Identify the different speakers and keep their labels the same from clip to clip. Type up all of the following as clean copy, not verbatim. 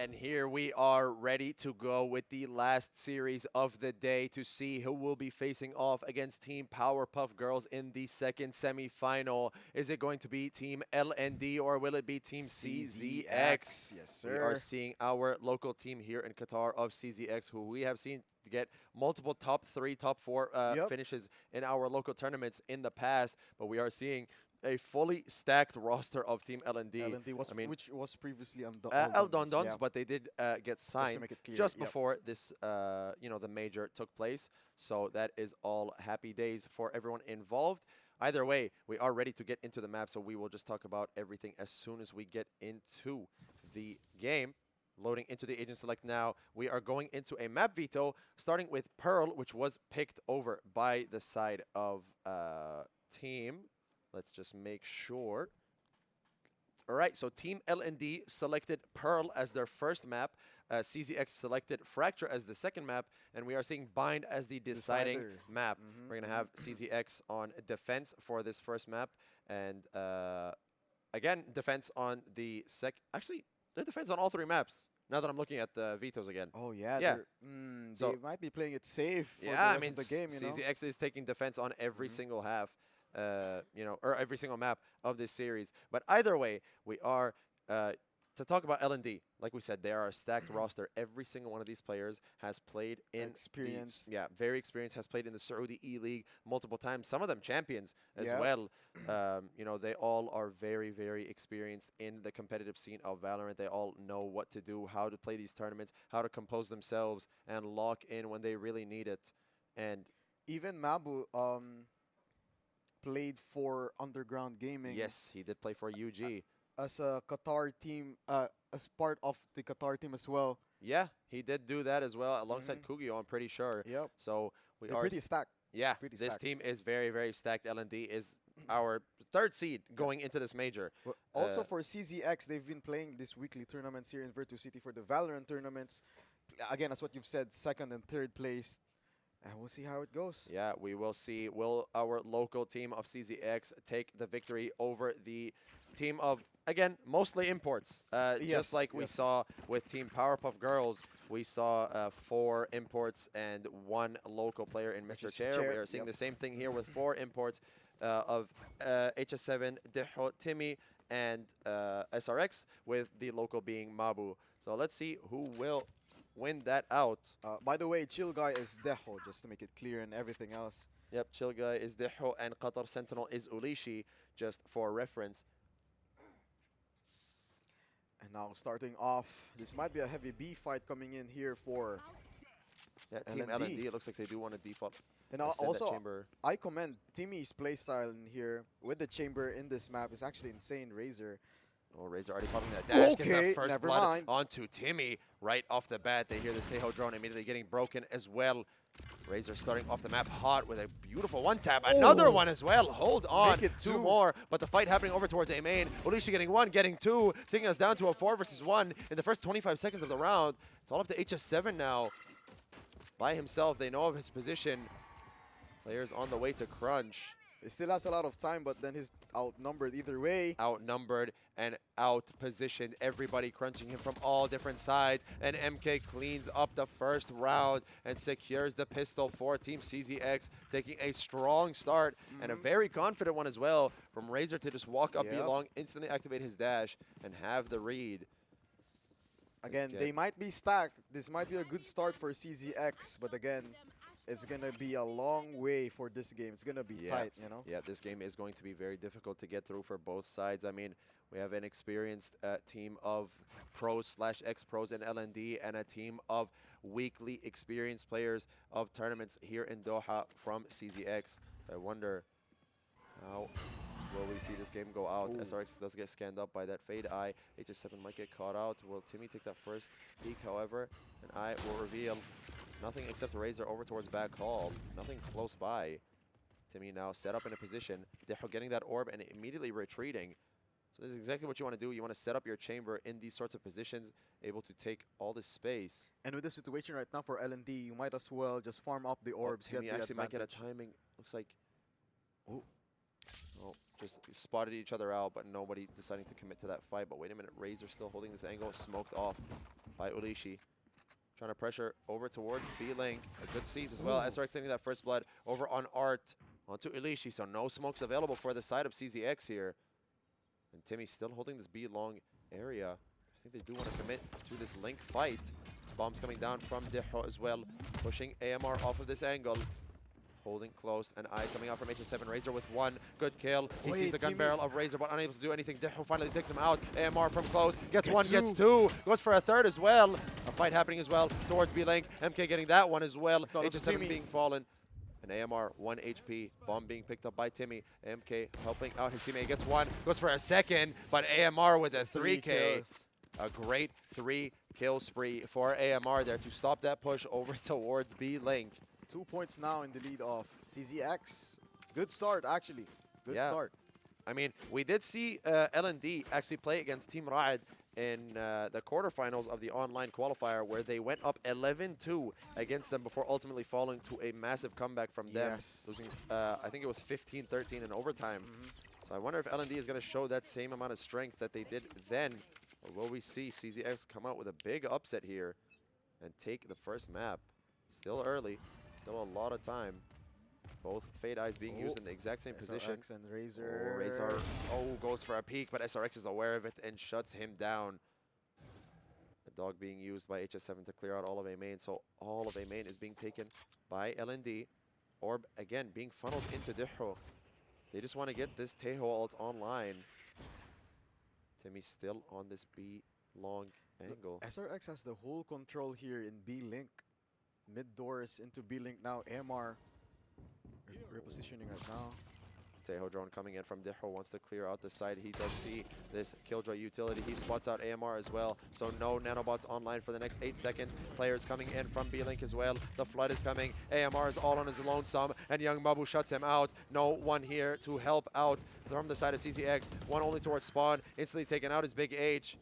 Speaker 1: and here we are ready to go with the last series of the day to see who will be facing off against Team Powerpuff Girls in the second semifinal. Is it going to be Team LND or will it be Team CZX?
Speaker 2: Yes, sir.
Speaker 1: We are seeing our local team here in Qatar of CZX, who we have seen get multiple top 3, top 4 finishes in our local tournaments in the past, but we are seeing a fully stacked roster of Team LND.
Speaker 2: LND was,
Speaker 1: I mean,
Speaker 2: which was previously on
Speaker 1: Eldondons, but they did get signed just
Speaker 2: clear,
Speaker 1: before this, the major took place. So that is all happy days for everyone involved. Either way, we are ready to get into the map, so we will just talk about everything as soon as we get into the game. Loading into the agent select now. We are going into a map veto, starting with Pearl, which was picked over by the side of team. Let's just make sure. All right, so Team LND selected Pearl as their first map. CZX selected Fracture as the second map, and we are seeing Bind as the deciding map. We're going to have CZX on defense for this first map, and again, defense on the Actually, they're defense on all 3 maps. Now that I'm looking at the vetoes again.
Speaker 2: Oh, yeah.
Speaker 1: So
Speaker 2: they might be playing it safe for the
Speaker 1: I
Speaker 2: rest
Speaker 1: mean,
Speaker 2: of the game,
Speaker 1: CZX is taking defense on every single half, or every single map of this series. But either way, we are, to talk about LND, like we said, they are a stacked roster. Every single one of these players has played in very experienced, has played in the Saudi E-League multiple times. Some of them champions as well. They all are very, very experienced in the competitive scene of Valorant. They all know what to do, how to play these tournaments, how to compose themselves and lock in when they really need it. And
Speaker 2: even Mabu played for Underground Gaming.
Speaker 1: Yes, he did play for UG.
Speaker 2: As a Qatar team, as part of the Qatar team as well.
Speaker 1: Yeah, he did do that as well, alongside Kugio, I'm pretty sure.
Speaker 2: Yep.
Speaker 1: So
Speaker 2: They're pretty stacked.
Speaker 1: Yeah,
Speaker 2: pretty
Speaker 1: this
Speaker 2: stacked.
Speaker 1: team is very, very stacked. LND is our 3rd seed going into this major.
Speaker 2: Well, also for CZX, they've been playing these weekly tournaments here in Virtuocity for the Valorant tournaments. Again, that's what you've said, 2nd and 3rd place. And we'll see how it goes.
Speaker 1: Yeah, we will see. Will our local team of CZX take the victory over the team of, again, mostly imports? Just like we saw with Team Powerpuff Girls, we saw 4 imports and 1 local player in Mr. Chair. We are seeing the same thing here with 4 imports of HS7, Deho, Timmy, and SRX, with the local being Mabu. So let's see who will win that out.
Speaker 2: By the way, Chill Guy is Deho, just to make it clear, and everything else.
Speaker 1: Yep, Chill Guy is Deho, and Qatar Sentinel is Ulishi, just for reference.
Speaker 2: And now starting off, this might be a heavy B fight coming in here for
Speaker 1: Team LND. It looks like they do want to default.
Speaker 2: And also, I commend Timmy's playstyle in here with the chamber in this map. Is actually insane. Razor.
Speaker 1: Oh, Razor already popping that dash. Gets that first
Speaker 2: never
Speaker 1: blood
Speaker 2: mind.
Speaker 1: onto Timmy right off the bat. They hear this Teho drone immediately getting broken as well. Razor starting off the map hot with a beautiful one-tap. Another one as well. Hold on. 2 more. But the fight happening over towards A main. Ulishi getting 1, getting 2, taking us down to a 4 versus 1 in the first 25 seconds of the round. It's all up to HS7 now. By himself, they know of his position. Players on the way to crunch.
Speaker 2: He still has a lot of time, but then he's outnumbered either way.
Speaker 1: Outnumbered and out-positioned. Everybody crunching him from all different sides. And MK cleans up the first round and secures the pistol for Team CZX, taking a strong start and a very confident one as well from Razor to just walk up B-long, instantly activate his dash, and have the read.
Speaker 2: Again, they might be stacked. This might be a good start for CZX, but again, it's going to be a long way for this game. It's going to be tight,
Speaker 1: Yeah, this game is going to be very difficult to get through for both sides. I mean, we have an experienced team of pros / ex-pros in LND and a team of weekly experienced players of tournaments here in Doha from CZX. I wonder how will we see this game go out. SRX does get scanned up by that Fade Eye. HS7 might get caught out. Will Timmy take that first peek, however? And I will reveal nothing except Razor over towards back hall. Nothing close by. Timmy now set up in a position. Deho getting that orb and immediately retreating. So this is exactly what you want to do. You want to set up your chamber in these sorts of positions, able to take all this space.
Speaker 2: And with the situation right now for LND, you might as well just farm up the orbs.
Speaker 1: Timmy actually might get a timing. Looks like... Oh, just spotted each other out, but nobody deciding to commit to that fight. But wait a minute, Razor still holding this angle, smoked off by Ulishi. Trying to pressure over towards B-Link. A good seize as well. SRX taking that first blood over on Art onto Ulishi. So no smokes available for the side of CZX here. And Timmy still holding this B long area. I think they do want to commit to this Link fight. Bombs coming down from Deho as well. Pushing AMR off of this angle. Holding close, and Eye coming out from HS7. Razor with one good kill. He sees the gun barrel of Razor, but unable to do anything. Deho finally takes him out. AMR from close. Gets one, gets two. Goes for a third as well. A fight happening as well towards B-Link. MK getting that one as well. HS7 being fallen. And AMR 1 HP. Bomb being picked up by Timmy. MK helping out his teammate. Gets one. Goes for a second, but AMR with a 3K. A great 3-kill spree for AMR there to stop that push over towards B-Link.
Speaker 2: 2 points now in the lead of CZX. Good start, actually. Good start.
Speaker 1: I mean, we did see LND actually play against Team Ra'ad in the quarterfinals of the online qualifier, where they went up 11-2 against them before ultimately falling to a massive comeback from them. Losing, I think it was 15-13 in overtime. So I wonder if LND is going to show that same amount of strength that they did then. Or will we see CZX come out with a big upset here and take the first map? Still early. Still a lot of time. Both Fade Eyes being used in the exact same position.
Speaker 2: SRX and Razor.
Speaker 1: Razor goes for a peek, but SRX is aware of it and shuts him down. The dog being used by HS7 to clear out all of A main. So all of A main is being taken by LND. Orb, again, being funneled into Deho. They just want to get this Teho ult online. Timmy still on this B long angle.
Speaker 2: SRX has the whole control here in B-Link. Mid doors into B-Link now. AMR repositioning right now.
Speaker 1: Teho drone coming in from Deho, wants to clear out the side. He does see this Killjoy utility. He spots out AMR as well. So no nanobots online for the next 8 seconds. Players coming in from B-Link as well. The flood is coming. AMR is all on his lonesome, and Young Mabu shuts him out. No one here to help out from the side of CZX. One only towards spawn. Instantly taken out is Big H.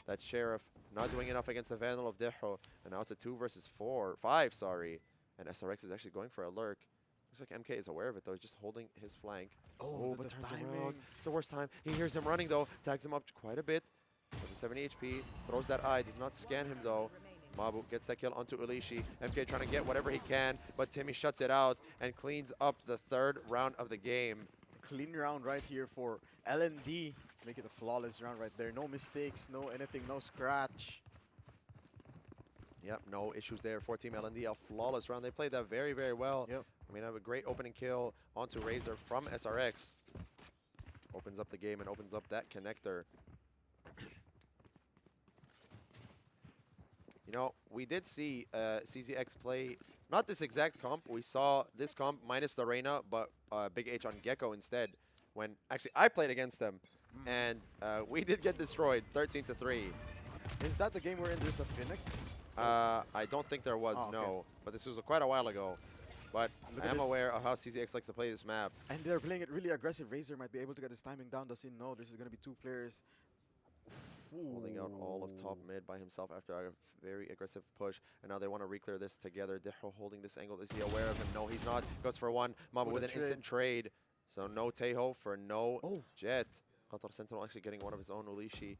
Speaker 1: That Sheriff not doing enough against the Vandal of Deho. And now it's a 2 versus 5, sorry. And SRX is actually going for a lurk. Looks like MK is aware of it, though. He's just holding his flank. But turns around. The worst time. He hears him running, though. Tags him up quite a bit. With a 70 HP. Throws that eye. Does not scan him, though. Mabu gets that kill onto Ulishi. MK trying to get whatever he can, but Timmy shuts it out and cleans up the 3rd round of the game.
Speaker 2: Clean round right here for LND. Make it a flawless round right there. No mistakes, no anything, no scratch.
Speaker 1: Yep, no issues there for Team LND. A flawless round. They played that very, very well.
Speaker 2: Yep.
Speaker 1: I mean, I have a great opening kill onto Razor from SRX. Opens up the game and opens up that connector. You know, we did see CZX play, not this exact comp. We saw this comp minus the Reyna, but Big H on Gecko instead. When actually I played against them, and we did get destroyed, 13-3.
Speaker 2: Is that the game wherein there's a Phoenix?
Speaker 1: I don't think there was,
Speaker 2: okay.
Speaker 1: no. But this was quite a while ago. But
Speaker 2: Look
Speaker 1: I
Speaker 2: at
Speaker 1: am
Speaker 2: this.
Speaker 1: aware of how CZX likes to play this map.
Speaker 2: And they're playing it really aggressive. Razor might be able to get his timing down. Does he know there's going to be 2 players?
Speaker 1: Holding out all of top mid by himself after a very aggressive push. And now they want to re-clear this together. Deho holding this angle. Is he aware of him? No, he's not. Goes for one. Mama with an instant trade. So no Teho for no Jet. Qatar Sentinel actually getting one of his own. Ulishi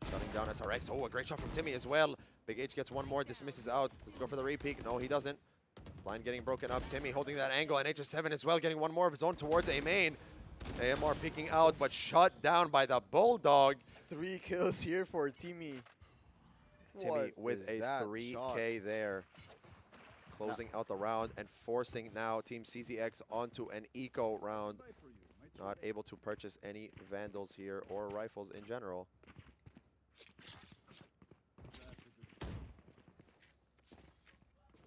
Speaker 1: shutting down SRX. Oh, a great shot from Timmy as well. Big H gets one more. Dismisses out. Does he go for the re-peek? No, he doesn't. Line getting broken up. Timmy holding that angle. And HS7 as well getting one more of his own towards A main. AMR peeking out, but shut down by the Bulldog.
Speaker 2: 3 kills here for Timmy.
Speaker 1: Timmy with a 3K there. Closing out the round and forcing now Team CZX onto an eco round. Not able to purchase any Vandals here or rifles in general.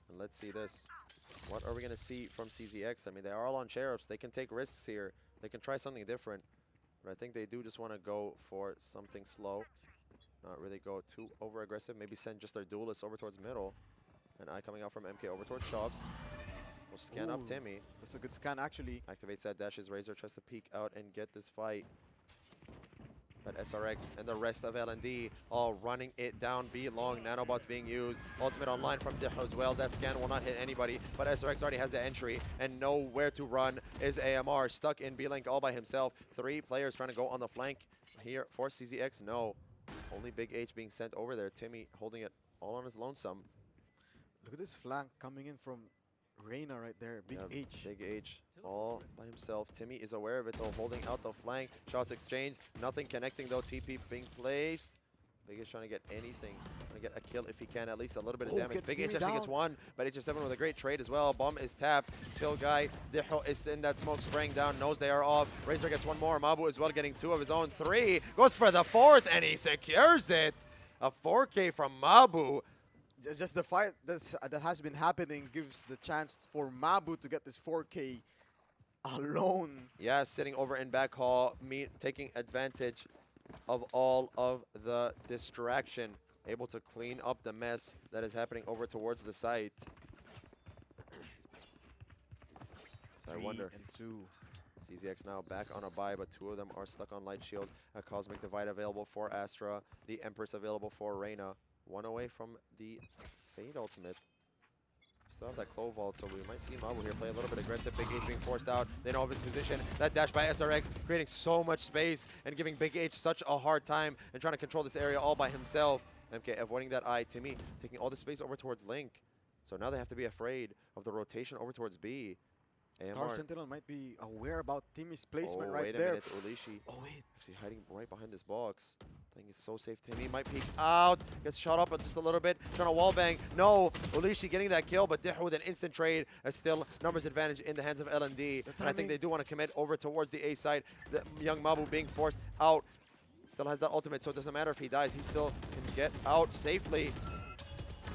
Speaker 1: And let's see this. What are we going to see from CZX? I mean, they are all on Sheriffs. They can take risks here. They can try something different. But I think they do just want to go for something slow. Not really go too over-aggressive. Maybe send just their duelists over towards middle. And Eye coming out from MK over towards Shops. We'll scan up Timmy.
Speaker 2: That's a good scan, actually.
Speaker 1: Activates that dashes. Razor tries to peek out and get this fight. But SRX and the rest of L&D all running it down B long. Nanobots being used. Ultimate online from Diho as well. That scan will not hit anybody, but SRX already has the entry and nowhere to run is AMR. Stuck in B-Link all by himself. 3 players trying to go on the flank here for CZX. No. Only Big H being sent over there. Timmy holding it all on his lonesome.
Speaker 2: Look at this flank coming in from Reina right there. Big H.
Speaker 1: Big H all by himself. Timmy is aware of it though, holding out the flank. Shots exchanged. Nothing connecting though. TP being placed. Big H trying to get anything. Trying to get a kill if he can, at least a little bit of damage. Big H actually gets one, but HS7 with a great trade as well. Bomb is tapped. Chill guy. Diho is in that smoke spraying down. Knows they are off. Razor gets one more. Mabu as well getting 2 of his own. 3. Goes for the 4th and he secures it. A 4K from Mabu.
Speaker 2: Just the fight that has been happening gives the chance for Mabu to get this 4K alone.
Speaker 1: Yeah, sitting over in back hall, taking advantage of all of the distraction, able to clean up the mess that is happening over towards the site. So I wonder.
Speaker 2: 3 and 2.
Speaker 1: CZX now back on a bye, but 2 of them are stuck on Light Shield. A Cosmic Divide available for Astra. The Empress available for Reina. 1 away from the Fade ultimate. Still have that Clove Vault, so we might see Mabu here play a little bit aggressive. Big H being forced out. They know of his position. That dash by SRX, creating so much space and giving Big H such a hard time and trying to control this area all by himself. MK avoiding that eye. Timmy taking all the space over towards Link. So now they have to be afraid of the rotation over towards B.
Speaker 2: Star Sentinel might be aware about Timmy's placement right
Speaker 1: wait
Speaker 2: there.
Speaker 1: a minute, Ulishi.
Speaker 2: Oh wait,
Speaker 1: Actually hiding right behind this box. I think he's so safe. Timmy might peek out. Gets shot up just a little bit. Trying to wallbang. No, Ulishi getting that kill, but Diho with an instant trade. Still numbers advantage in the hands of L&D. And I think they do want to commit over towards the A side. The young Mabu being forced out. Still has that ultimate, so it doesn't matter if he dies. He still can get out safely.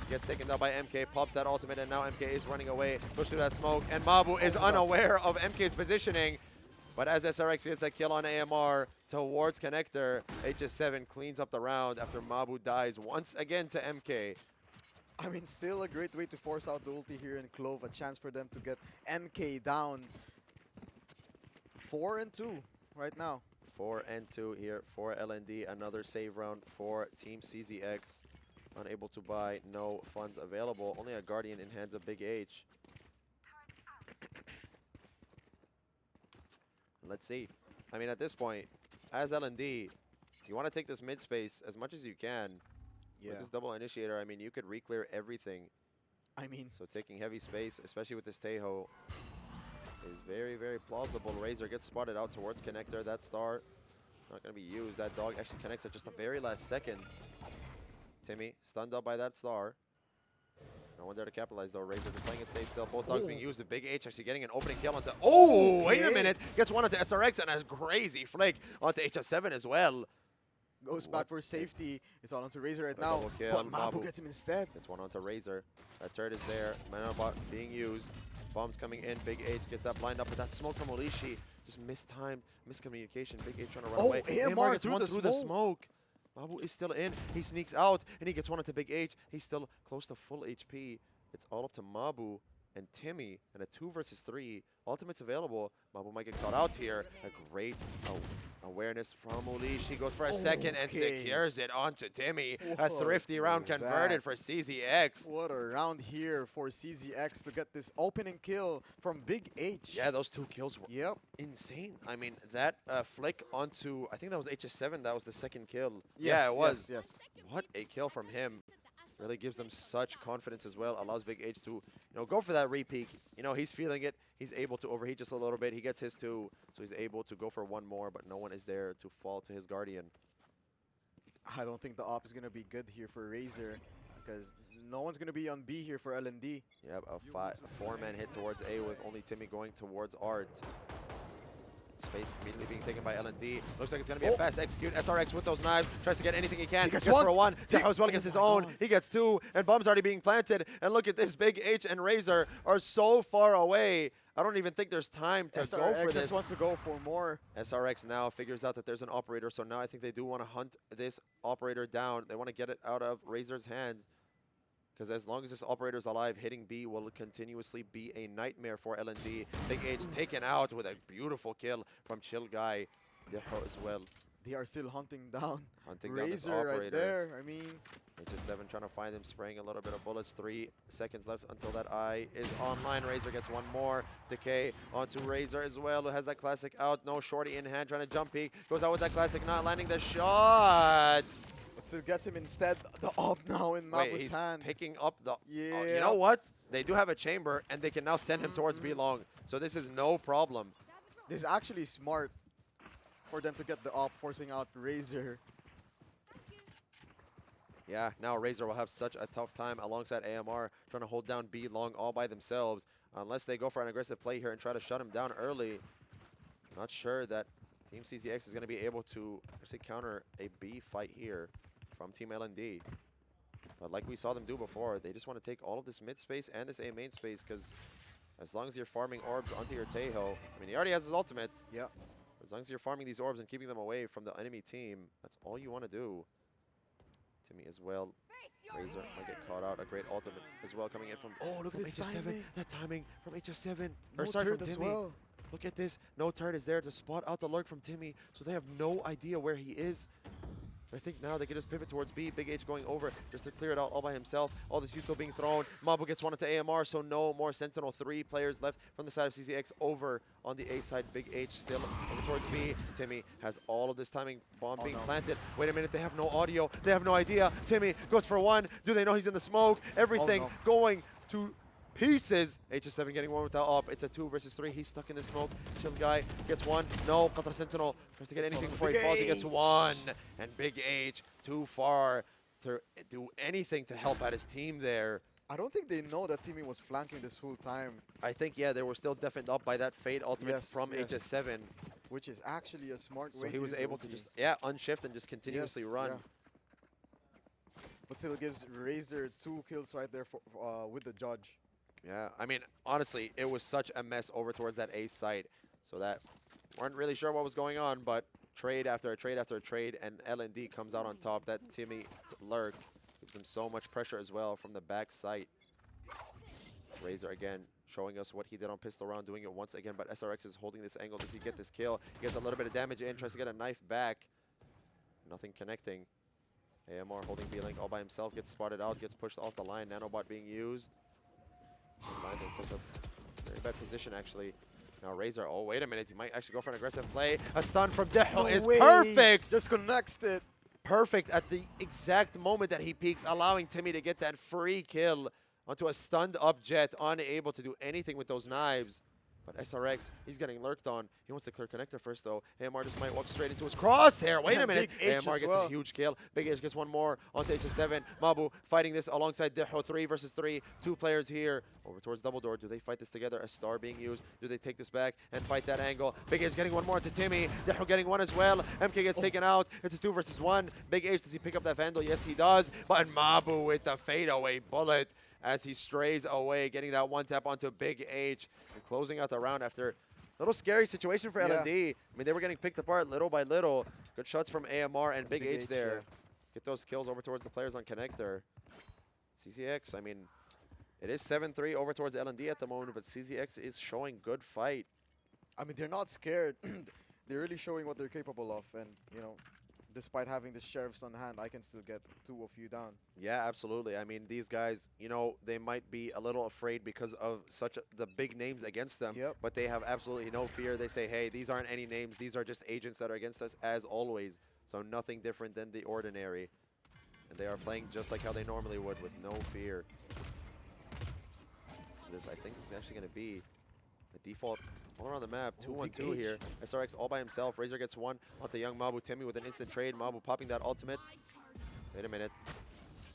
Speaker 1: Gets taken down by MK, pops that ultimate, and now MK is running away. Push through that smoke, and Mabu is unaware of MK's positioning. But as SRX gets that kill on AMR towards Connector, HS7 cleans up the round after Mabu dies once again to MK.
Speaker 2: I mean, still a great way to force out the ulti here in Clove. A chance for them to get MK down. 4 and 2 right now.
Speaker 1: 4 and 2 here for LND. Another save round for Team CZX. Unable to buy, no funds available. Only a Guardian in hands of Big H. Let's see. I mean, at this point, as LND, you want to take this mid space as much as you can.
Speaker 2: Yeah.
Speaker 1: With this double initiator, I mean, you could re-clear everything.
Speaker 2: I mean,
Speaker 1: So taking heavy space, especially with this Tejo, is very, very plausible. Razor gets spotted out towards Connector. That star not going to be used. That dog actually connects at just the very last second. Timmy stunned up by that star. No one there to capitalize though. Razor just playing it safe still. Both dogs being used. The Big H actually getting an opening kill onto. Oh, wait a minute. Gets one onto SRX and a crazy flick onto HS7 as well.
Speaker 2: goes back for safety. It's all onto Razor right now. But Mabu gets him instead.
Speaker 1: Gets one onto Razor. That turret is there. Manabot being used. Bombs coming in. Big H gets that blind up with that smoke from Olishi. Just mistimed, miscommunication. Big H trying to run away.
Speaker 2: AMR
Speaker 1: gets one through the smoke. Mabu is still in. He sneaks out and he gets one into Big H. He's still close to full HP. It's all up to Mabu and Timmy and a 2 versus 3. Ultimates available. Mabu might get caught out here. A great awareness from Ulishi. She goes for a second and secures it onto Timmy. A thrifty round converted for CZX.
Speaker 2: What a round here for CZX to get this opening kill from Big H.
Speaker 1: Yeah, those 2 kills were insane. I mean, that flick onto, I think that was HS7. That was the second kill.
Speaker 2: Yes,
Speaker 1: yeah, it was.
Speaker 2: Yes.
Speaker 1: What a kill from him. Really gives them such confidence as well. Allows Big H to, go for that repeat. He's feeling it. He's able to overheat just a little bit. He gets his 2, so he's able to go for one more, but no one is there to fall to his Guardian.
Speaker 2: I don't think the op is going to be good here for Razor because no one's going to be on B here for L&D.
Speaker 1: Yep, a 4-man hit towards A with only Timmy going towards Art. Space immediately being taken by L&D. Looks like it's going to be a fast execute. SRX with those knives. Tries to get anything he can.
Speaker 2: He gets
Speaker 1: for one. Deho as well
Speaker 2: oh
Speaker 1: gets his own. He gets 2. And bombs already being planted. And look at this. Big H and Razor are so far away. I don't even think there's time to go for this.
Speaker 2: just wants to go for more.
Speaker 1: SRX now figures out that there's an operator. So now I think they do want to hunt this operator down. They want to get it out of Razor's hands. Because as long as this operator is alive, hitting B will continuously be a nightmare for LND. Big H taken out with a beautiful kill from Chill Guy. Deho as well.
Speaker 2: They are still hunting down
Speaker 1: Hunting down this
Speaker 2: Razor right
Speaker 1: operator.
Speaker 2: there. I mean,
Speaker 1: HS7 trying to find him, spraying a little bit of bullets. 3 seconds left until that eye is online. Razor gets one more. Decay onto Razor as well, who has that classic out. No shorty in hand, trying to jump peek. Goes out with that classic, not landing the shots.
Speaker 2: but still gets him instead. The up now in
Speaker 1: Wait,
Speaker 2: Mabu's
Speaker 1: he's
Speaker 2: hand.
Speaker 1: picking up the...
Speaker 2: Yeah.
Speaker 1: you know what? They do have a chamber, and they can now send him towards B long. So this is no problem.
Speaker 2: This is actually smart for them to get the op, forcing out Razor.
Speaker 1: Yeah, now Razor will have such a tough time alongside AMR trying to hold down B long all by themselves. Unless they go for an aggressive play here and try to shut him down early. Not sure that Team CZX is going to be able to actually counter a B fight here from Team LND. But like we saw them do before, they just want to take all of this mid space and this A main space, because as long as you're farming orbs onto your Tejo, I mean, he already has his ultimate.
Speaker 2: Yeah.
Speaker 1: As long as you're farming these orbs and keeping them away from the enemy team, that's all you want to do. Timmy as well. Razor might get caught out. A great ultimate as well coming in from,
Speaker 2: Look at this
Speaker 1: HS7.
Speaker 2: timing.
Speaker 1: That timing from HS7.
Speaker 2: No
Speaker 1: Or sorry,
Speaker 2: turret
Speaker 1: from
Speaker 2: as
Speaker 1: Timmy.
Speaker 2: well.
Speaker 1: Look at this. No turret is there to spot out the lurk from Timmy, so they have no idea where he is. I think now they can just pivot towards B. Big H going over just to clear it out all by himself. All this Yuto being thrown. Mabu gets one into AMR, so no more Sentinel. 3 players left from the side of CZX over on the A side. Big H still over towards B. Timmy has all of this timing bomb being planted. Wait a minute, they have no audio. They have no idea. Timmy goes for one. Do they know he's in the smoke? Everything going to pieces. HS7 getting one without up. It's a 2 versus 3. He's stuck in the smoke. Chill guy gets one. No, Qatar Sentinel tries to get anything before he falls. He gets one. And Big H too far to do anything to help out his team there.
Speaker 2: I don't think they know that Timmy was flanking this whole time,
Speaker 1: I think, yeah, they were still deafened up by that Fade ultimate from HS7.
Speaker 2: which is actually a smart way.
Speaker 1: So he was
Speaker 2: use the
Speaker 1: able to
Speaker 2: ulti.
Speaker 1: just, unshift and just continuously run.
Speaker 2: But still gives Razor 2 kills right there for, with the judge.
Speaker 1: Yeah, I mean, honestly, it was such a mess over towards that A site. So that weren't really sure what was going on, but trade after a trade after a trade, and LND comes out on top. That Timmy lurk gives them so much pressure as well from the back site. Razor again showing us what he did on pistol round, doing it once again, but SRX is holding this angle. Does he get this kill? He gets a little bit of damage in, tries to get a knife back. Nothing connecting. AMR holding B-Link all by himself, gets spotted out, gets pushed off the line. Nanobot being used. Landed in such a very bad position, actually. Now Razor, oh, wait a minute. He might actually go for an aggressive play. A stun from Deho is perfect.
Speaker 2: Just connects it.
Speaker 1: Perfect at the exact moment that he peaks, allowing Timmy to get that free kill onto a stunned up Jet, unable to do anything with those knives. But SRX, he's getting lurked on. He wants to clear connector first, though. AMR just might walk straight into his crosshair. Wait a minute. AMR gets a huge kill. Big H gets one more onto HS7. Mabu fighting this alongside Deho. 3 versus 3. 2 players here. Over towards double door. Do they fight this together? A star being used. Do they take this back and fight that angle? Big H getting one more to Timmy. Deho getting one as well. MK gets taken out. It's a 2 versus 1. Big H, does he pick up that Vandal? Yes, he does. But Mabu with the fadeaway bullet as he strays away, getting that one tap onto Big H and closing out the round after a little scary situation for LND. I mean, they were getting picked apart little by little. Good shots from AMR and Big H there. Get those kills over towards the players on connector. CZX, I mean, it is 7-3 over towards LND at the moment, but CZX is showing good fight.
Speaker 2: I mean, they're not scared. They're really showing what they're capable of, and you know, despite having the sheriffs on hand, I can still get 2 of you down.
Speaker 1: Yeah, absolutely. I mean, these guys, you know, they might be a little afraid because of the big names against them, but they have absolutely no fear. They say, hey, these aren't any names. These are just agents that are against us as always. So nothing different than the ordinary. And they are playing just like how they normally would with no fear. This, I think, is actually going to be the default all around the map. 2-1-2 here. SRX all by himself. Razor gets one onto young Mabu. Timmy with an instant trade. Mabu popping that ultimate. Wait a minute.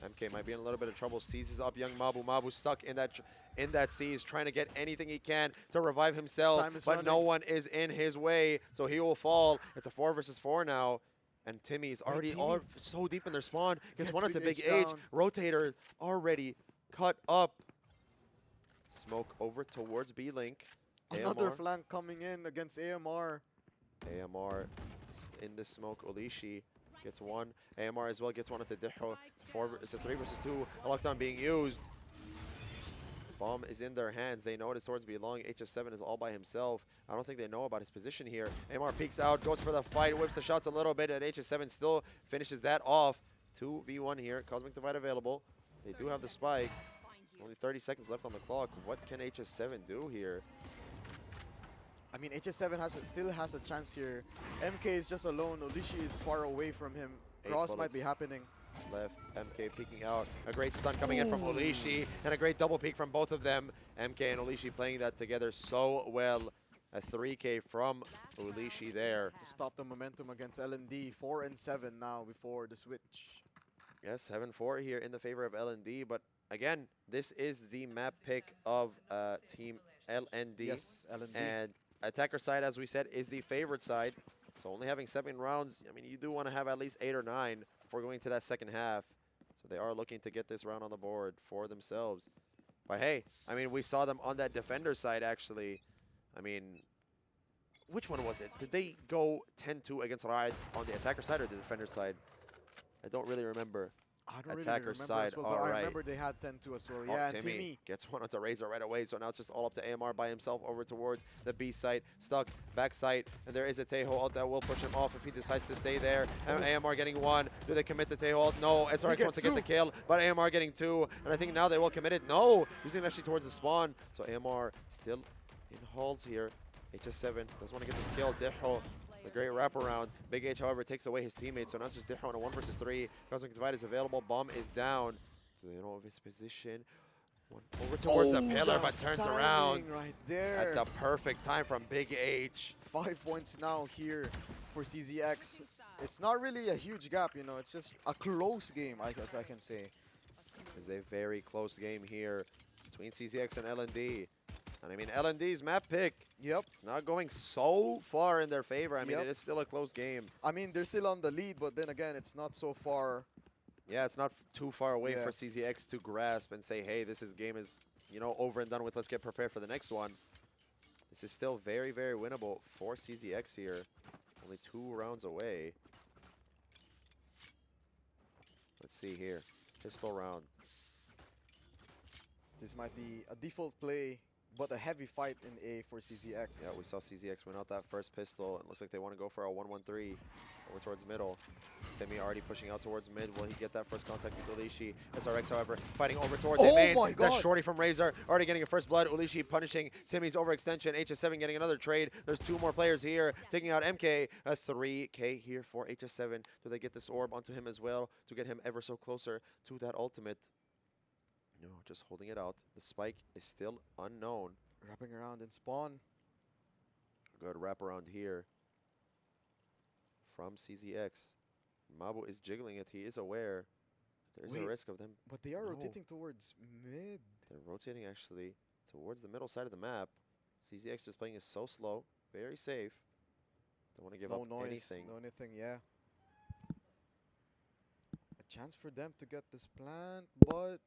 Speaker 1: MK might be in a little bit of trouble. Seizes up young Mabu. Mabu stuck in that seize, trying to get anything he can to revive himself, but no one is in his way, so he will fall. It's a 4 versus 4 now. And Timmy's already so deep in their spawn. Gets one onto Big H. Rotator already cut up. Smoke over towards B-Link.
Speaker 2: Another flank coming in against AMR.
Speaker 1: AMR in the smoke. Olishi gets one. AMR as well gets one at the Deho. It's a 3 versus 2. A lockdown being used. Bomb is in their hands. They know his swords belong. HS7 is all by himself. I don't think they know about his position here. AMR peeks out, goes for the fight, whips the shots a little bit, and HS7 still finishes that off. 2v1 here. Cosmic Divide available. They do have the spike. Only 30 seconds left on the clock. What can HS7 do here?
Speaker 2: I mean, HS7 still has a chance here. MK is just alone. Olishi is far away from him. Cross might be happening.
Speaker 1: Left, MK peeking out. A great stun coming in from Olishi, and a great double peek from both of them. MK and Olishi playing that together so well. A 3K from Olishi there.
Speaker 2: To stop the momentum against LND. 4 and 7 now before the switch.
Speaker 1: Yes, 7-4 here in the favor of LND, but again, this is the map pick of Team LND.
Speaker 2: Yes, LND.
Speaker 1: And attacker side, as we said, is the favorite side. So only having 7 rounds, I mean, you do want to have at least 8 or 9 before going to that second half. So they are looking to get this round on the board for themselves. But hey, I mean, we saw them on that defender side, actually. I mean, which one was it? Did they go 10-2 against Riot on the attacker side or the defender side? I don't really remember.
Speaker 2: I don't
Speaker 1: Attacker
Speaker 2: really remember
Speaker 1: side,
Speaker 2: as well,
Speaker 1: all
Speaker 2: but
Speaker 1: right.
Speaker 2: I remember they had 10-2 as well.
Speaker 1: Oh,
Speaker 2: Yeah, and
Speaker 1: Timmy gets one onto Razor right away, so now it's just all up to AMR by himself over towards the B site. Stuck, back site, and there is a Teho ult that will push him off if he decides to stay there. And AMR getting 1. Do they commit the Teho ult? No, SRX wants to get the kill, but AMR getting 2. And I think now they will commit it. No, using actually towards the spawn. So AMR still in holds here. HS7 doesn't want to get this kill. Deho, the great wraparound. Big H, however, takes away his teammates. So now it's just Deho on a 1 versus 3. Cosmic Divide is available. Bomb is down. So they know of his position. One over towards the pillar, but turns around
Speaker 2: right there.
Speaker 1: at the perfect time from Big H.
Speaker 2: 5 points now here for CZX. It's not really a huge gap, you know. It's just a close game, I guess I can say.
Speaker 1: It's a very close game here between CZX and LND. And I mean, LND's map pick,
Speaker 2: Yep.
Speaker 1: it's not going so far in their favor. I mean,
Speaker 2: Yep.
Speaker 1: it is still a close game.
Speaker 2: I mean, they're still on the lead, but then again, it's not so far.
Speaker 1: Yeah, it's not too far away
Speaker 2: Yeah.
Speaker 1: for CZX to grasp and say, hey, game is, you know, over and done with. Let's get prepared for the next one. This is still very, very winnable for CZX here. Only 2 rounds away. Let's see here. Pistol round.
Speaker 2: This might be a default play, but a heavy fight in A for CZX.
Speaker 1: Yeah, we saw CZX win out that first pistol. It looks like they want to go for a 1-1-3 over towards middle. Timmy already pushing out towards mid. Will he get that first contact with Ulishi? SRX, however, fighting over towards main.
Speaker 2: My God.
Speaker 1: That's Shorty from Razor already getting a first blood. Ulishi punishing Timmy's overextension. HS7 getting another trade. There's 2 more players here, taking out MK. A 3K here for HS7. Do they get this orb onto him as well to get him ever so closer to that ultimate? No, just holding it out. The spike is still unknown.
Speaker 2: Wrapping around in spawn.
Speaker 1: Good wraparound here from CZX. Mabu is jiggling it. He is aware there's a risk of them.
Speaker 2: But they are rotating towards mid.
Speaker 1: They're rotating actually towards the middle side of the map. CZX just playing is so slow, very safe. Don't want to give up anything.
Speaker 2: No anything, yeah. A chance for them to get this plant, but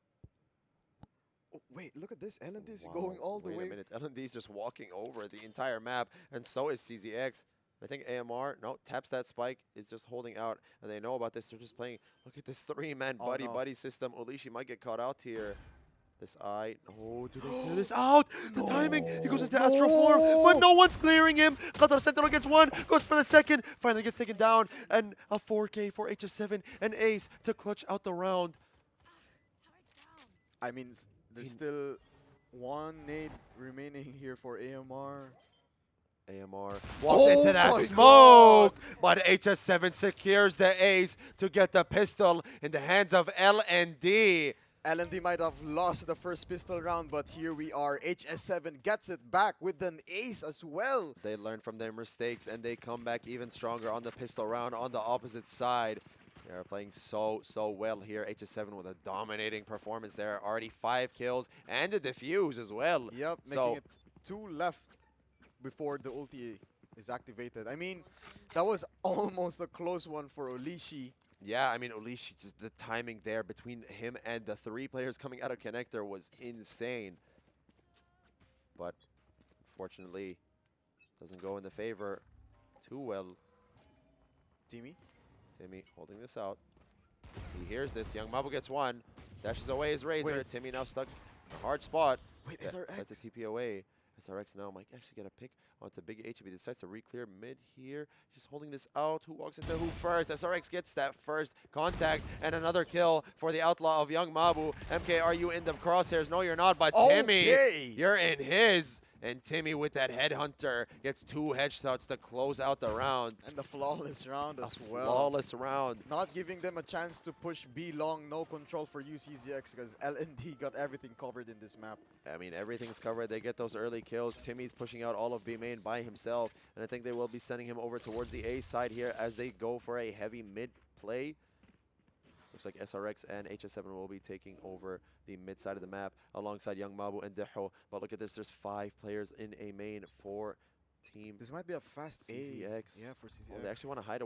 Speaker 2: oh, wait, look at this. LND is going all the way.
Speaker 1: Wait a minute. LND is just walking over the entire map, and so is CZX. I think AMR, no, taps that spike, is just holding out, and they know about this. They're just playing. Look at this 3-man buddy system. Olishi might get caught out here. This eye. Oh, do they clear this out? The timing. He goes into Astro form, but no one's clearing him. Qatar Sentinel gets 1, goes for the second, finally gets taken down, and a 4K for HS7 and Ace to clutch out the round.
Speaker 2: I mean, there's still 1 nade remaining here for AMR.
Speaker 1: AMR walks into that smoke, but HS7 secures the ace to get the pistol in the hands of LND.
Speaker 2: LND might have lost the first pistol round, but here we are. HS7 gets it back with an ace as well.
Speaker 1: They learn from their mistakes, and they come back even stronger on the pistol round on the opposite side. They are playing so well here. HS7 with a dominating performance there. Already 5 kills and a defuse as well.
Speaker 2: Yep, making it 2 left before the ulti is activated. I mean, that was almost a close one for Olishi.
Speaker 1: Yeah, I mean, Olishi, just the timing there between him and the 3 players coming out of connector was insane. But unfortunately, doesn't go in the favor too well.
Speaker 2: Timmy
Speaker 1: holding this out. He hears this. Young Mabu gets 1. Dashes away his Razor.
Speaker 2: Wait.
Speaker 1: Timmy now stuck in a hard spot.
Speaker 2: Wait,
Speaker 1: Decides to
Speaker 2: SRX.
Speaker 1: TP away. SRX now might actually get a pick onto Big H if he decides to re-clear mid here. Just holding this out. Who walks into who first? SRX gets that first contact and another kill for the outlaw of Young Mabu. MK, are you in the crosshairs? No, you're not, but Timmy,
Speaker 2: Okay.
Speaker 1: you're in his. And Timmy with that headhunter gets 2 headshots to close out the round.
Speaker 2: And the flawless round as well.
Speaker 1: Flawless round.
Speaker 2: Not giving them a chance to push B long, no control for UCZX because LND got everything covered in this map.
Speaker 1: I mean, everything's covered. They get those early kills. Timmy's pushing out all of B main by himself. And I think they will be sending him over towards the A side here as they go for a heavy mid play. Looks like SRX and HS7 will be taking over the mid side of the map alongside Young Mabu and Deho. But look at this, there's 5 players in A main for Team
Speaker 2: This might be a fast
Speaker 1: CZX.
Speaker 2: A. Yeah, for CZX.
Speaker 1: Well, they actually want to hide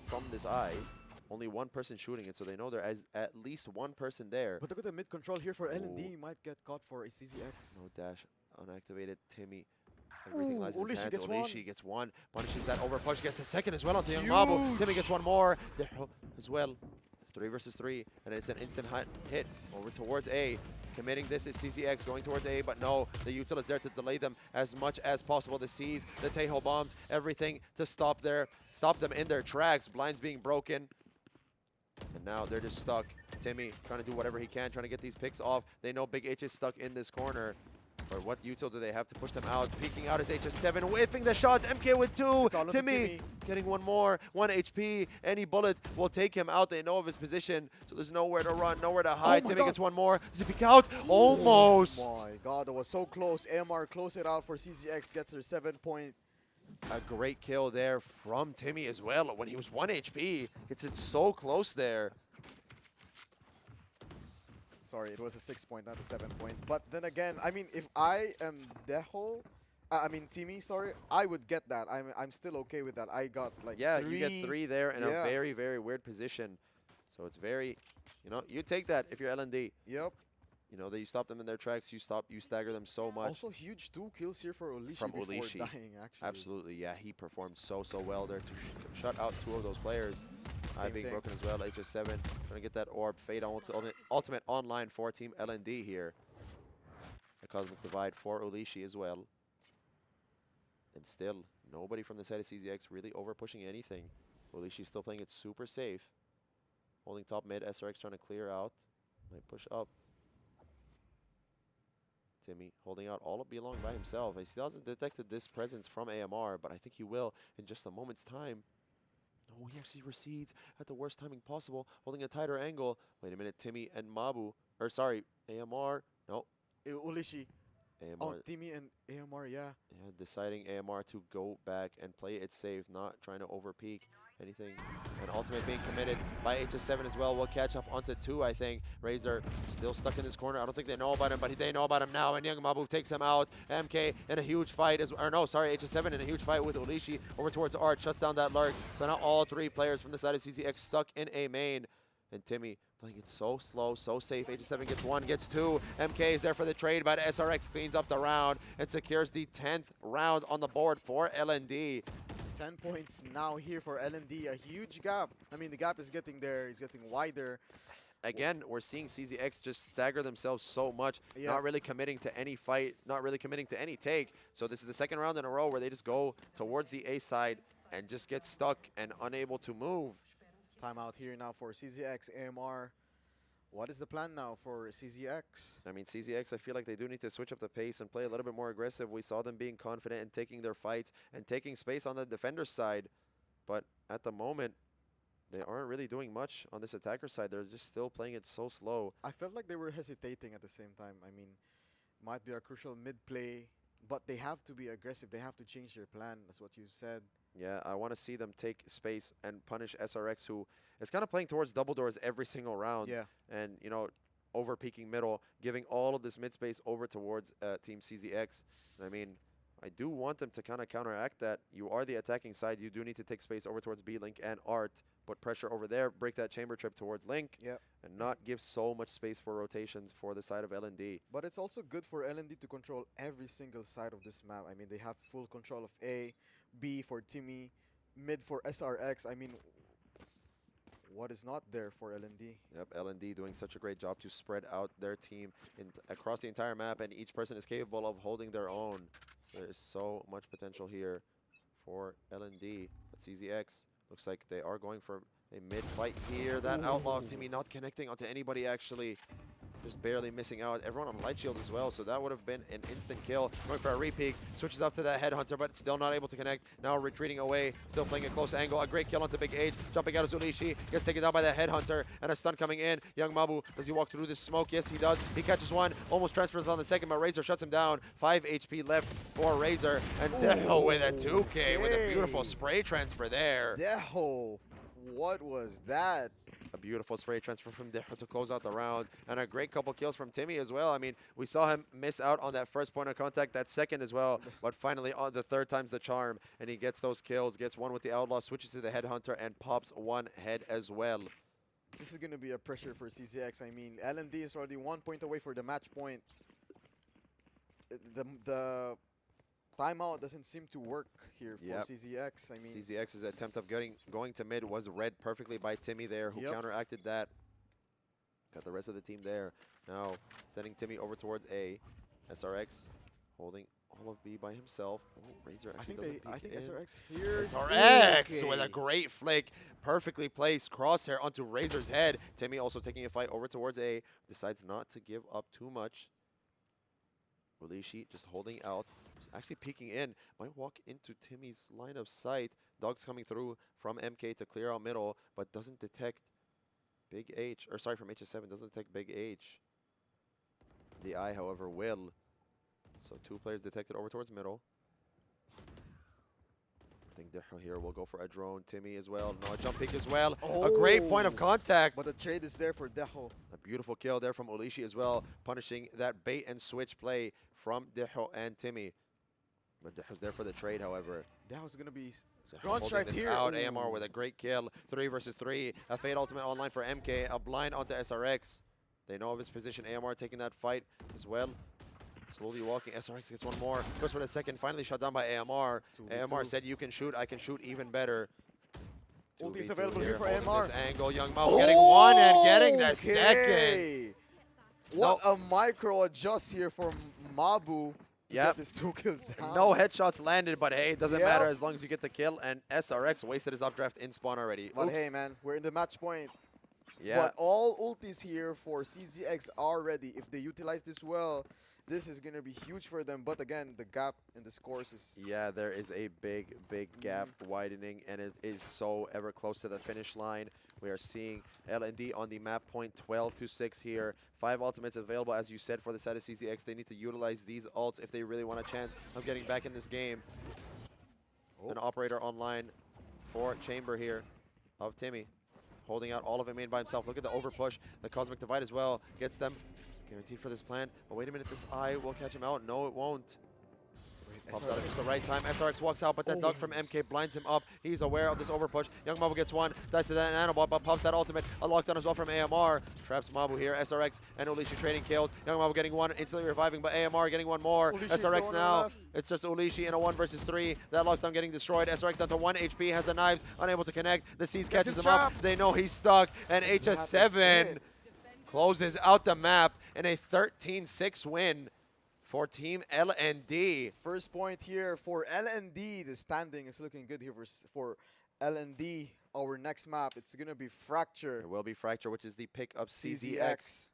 Speaker 1: from this eye. Only one person shooting it, so they know there is at least one person there.
Speaker 2: But look at the mid control here for LND. Might get caught for a CZX.
Speaker 1: No dash, unactivated. Timmy. Everything lies in his
Speaker 2: Olishi
Speaker 1: hands.
Speaker 2: gets
Speaker 1: Olishi gets one. Punishes that over push. Gets a second as well onto Young Mabu. Timmy gets one more. Deho as well. 3 versus 3, and it's an instant hit over towards A. Committing this is CZX going towards A, but no, the Util is there to delay them as much as possible. The C's, the Tejo bombs, everything to stop them in their tracks. Blinds being broken, and now they're just stuck. Timmy trying to do whatever he can, trying to get these picks off. They know Big H is stuck in this corner. But what util do they have to push them out? Peeking out is HS7, whiffing the shots. MK with 2. Timmy getting one more. 1 HP. Any bullet will take him out. They know of his position, so there's nowhere to run, nowhere to hide. Timmy gets one more. Does he peek out? Almost.
Speaker 2: Oh my god, that was so close. AMR close it out for CZX. Gets her 7 point.
Speaker 1: A great kill there from Timmy as well. When he was 1 HP, gets it so close there.
Speaker 2: Sorry, it was a 6 point, not a 7 point. But then again, I mean, if I am Deho, Timmy, sorry, I would get that. I'm still okay with that. I got like 3.
Speaker 1: You get 3 there in a very, very weird position. So it's very, you take that if you're LND.
Speaker 2: Yep.
Speaker 1: That you stop them in their tracks, you stagger them so much.
Speaker 2: Also, huge 2 kills here for Olishi
Speaker 1: from
Speaker 2: before
Speaker 1: Olishi.
Speaker 2: dying, actually.
Speaker 1: Absolutely, yeah, he performed so well there to shut out 2 of those players. Being broken as well. HS7 trying to get that orb. Fade ultimate online for Team LND here. A cosmic divide for Olishi as well. And still, nobody from the side of CZX really over pushing anything. Olishi still playing it super safe. Holding top mid. SRX trying to clear out. Might push up. Timmy holding out all of B long by himself. He still hasn't detected this presence from AMR, but I think he will in just a moment's time. No, he actually recedes at the worst timing possible, holding a tighter angle. Wait a minute, Timmy and Mabu, or sorry, AMR, no.
Speaker 2: Olishi.
Speaker 1: AMR.
Speaker 2: Oh, Timmy and AMR, yeah.
Speaker 1: Yeah, deciding AMR to go back and play it safe, not trying to overpeak anything. And ultimate being committed by HS7 as well. We'll catch up onto 2, I think. Razor still stuck in this corner. I don't think they know about him, but they know about him now. And Young Mabu takes him out. MK in a huge fight, HS7 in a huge fight with Olishi over towards Art. Shuts down that lurk. So now all 3 players from the side of CZX stuck in A main. And Timmy playing it so slow, so safe. HS7 gets 1, gets 2. MK is there for the trade, but SRX cleans up the round and secures the 10th round on the board for LND.
Speaker 2: 10 points now here for LND. A huge gap. I mean, the gap is getting there. It's getting wider.
Speaker 1: Again, we're seeing CZX just stagger themselves so much, not really committing to any fight, not really committing to any take. So this is the 2nd round in a row where they just go towards the A side and just get stuck and unable to move.
Speaker 2: Timeout here now for CZX, AMR. What is the plan now for CZX?
Speaker 1: I mean, CZX, I feel like they do need to switch up the pace and play a little bit more aggressive. We saw them being confident and taking their fights and taking space on the defender's side. But at the moment, they aren't really doing much on this attacker side. They're just still playing it so slow.
Speaker 2: I felt like they were hesitating at the same time. I mean, might be a crucial mid-play, but they have to be aggressive. They have to change their plan. That's what you said.
Speaker 1: Yeah, I want to see them take space and punish SRX, who is kind of playing towards double doors every single round.
Speaker 2: Yeah.
Speaker 1: And, over peaking middle, giving all of this mid space over towards Team CZX. I mean, I do want them to kind of counteract that. You are the attacking side. You do need to take space over towards B-Link and Art. Put pressure over there, break that chamber trip towards Link, and not give so much space for rotations for the side of LND.
Speaker 2: But it's also good for LND to control every single side of this map. I mean, they have full control of A, B for Timmy, mid for SRX. I mean, what is not there for LND?
Speaker 1: Yep, LND doing such a great job to spread out their team across the entire map, and each person is capable of holding their own. There is so much potential here for LND. But CZX looks like they are going for a mid-fight here. That outlaw Timmy not connecting onto anybody, actually. Just barely missing out. Everyone on light shield as well, so that would have been an instant kill. Going for a repeat, switches up to that headhunter, but still not able to connect. Now retreating away, still playing a close angle. A great kill onto Big Age. Jumping out of Zulishi, gets taken down by the headhunter, and a stun coming in. Young Mabu, does he walk through this smoke? Yes, he does. He catches one, almost transfers on the second, but Razor shuts him down. 5 HP left for Razor, and Deho with a 2K with a beautiful spray transfer there.
Speaker 2: Deho, what was that?
Speaker 1: A beautiful spray transfer from Deho to close out the round, and a great couple kills from Timmy as well. I mean, we saw him miss out on that first point of contact, that second as well, but finally on the third time's the charm, and he gets those kills, gets one with the outlaw, switches to the headhunter, and pops one head as well.
Speaker 2: This is going to be a pressure for CZX. I mean, LND is already 1 point away for the match point. The timeout doesn't seem to work here for CZX. I mean,
Speaker 1: CZX's attempt of going to mid was read perfectly by Timmy there, who counteracted that. Got the rest of the team there. Now sending Timmy over towards A. SRX holding all of B by himself. Oh, Razor actually
Speaker 2: I think SRX here.
Speaker 1: SRX with a great flick. Perfectly placed crosshair onto Razor's head. Timmy also taking a fight over towards A. Decides not to give up too much. Ulishi just holding out. Actually peeking in, might walk into Timmy's line of sight. Dogs coming through from MK to clear out middle, but doesn't detect Big H, or sorry, from HS7, doesn't detect Big H. The eye, however, will. So 2 players detected over towards middle. I think Deho here will go for a drone. Timmy as well. No, a jump peek as well. A great point of contact.
Speaker 2: But the trade is there for Deho.
Speaker 1: A beautiful kill there from Ulishi as well, punishing that bait and switch play from Deho and Timmy. But Deho's there for the trade, however.
Speaker 2: Deho's going to be
Speaker 1: launched right here. Out. AMR with a great kill. 3 versus 3. A Fade ultimate online for MK. A blind onto SRX. They know of his position. AMR taking that fight as well. Slowly walking. SRX gets one more. Goes for the second. Finally shut down by AMR. AMR said, you can shoot. I can shoot even better.
Speaker 2: Ulti is available here for AMR.
Speaker 1: This angle. Young Mao getting one and getting the second.
Speaker 2: What a micro adjust here for Mabu. Get this 2 kills down.
Speaker 1: No headshots landed, but hey, it doesn't matter as long as you get the kill. And SRX wasted his updraft in spawn already.
Speaker 2: But hey, man, we're in the match point.
Speaker 1: Yeah.
Speaker 2: But all ultis here for CZX are ready. If they utilize this well, this is going to be huge for them. But again, the gap in the scores is...
Speaker 1: Yeah, there is a big, big gap widening, and it is so ever close to the finish line. We are seeing LND on the map point 12-6 here. 5 ultimates available, as you said, for the side of CZX. They need to utilize these ults if they really want a chance of getting back in this game. An operator online for Chamber here of Timmy. Holding out all of it main by himself. Look at the overpush. The Cosmic Divide as well gets them guaranteed for this plan. But wait a minute, this eye will catch him out. No, it won't. Pops out at just the right time. SRX walks out, but that dog from MK blinds him up. He's aware of this overpush. Young Mabu gets one. Dies to that nanobot, but pops that ultimate. A lockdown as well from AMR. Traps Mabu here. SRX and Ulishi trading kills. Young Mabu getting one, instantly reviving, but AMR getting one more. SRX now. It's just Ulishi in a 1 versus 3. That lockdown getting destroyed. SRX down to 1 HP. Has the knives. Unable to connect. The Seas catches him up. They know he's stuck. And HS7 closes out the map in a 13-6 win for Team LND.
Speaker 2: First point here for LND. The standing is looking good here for LND. Our next map, it's going to be Fracture.
Speaker 1: It will be Fracture, which is the pick of CZX.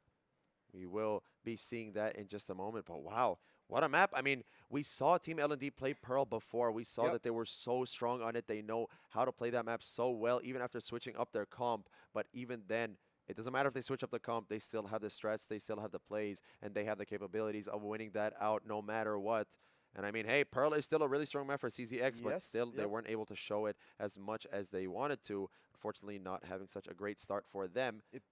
Speaker 1: We will be seeing that in just a moment. But wow, what a map. I mean, we saw Team LND play Pearl before. We saw that they were so strong on it. They know how to play that map so well, even after switching up their comp. But even then, it doesn't matter if they switch up the comp, they still have the strats, they still have the plays, and they have the capabilities of winning that out no matter what. And I mean, hey, Pearl is still a really strong map for CZX, but still they weren't able to show it as much as they wanted to. Unfortunately, not having such a great start for them. It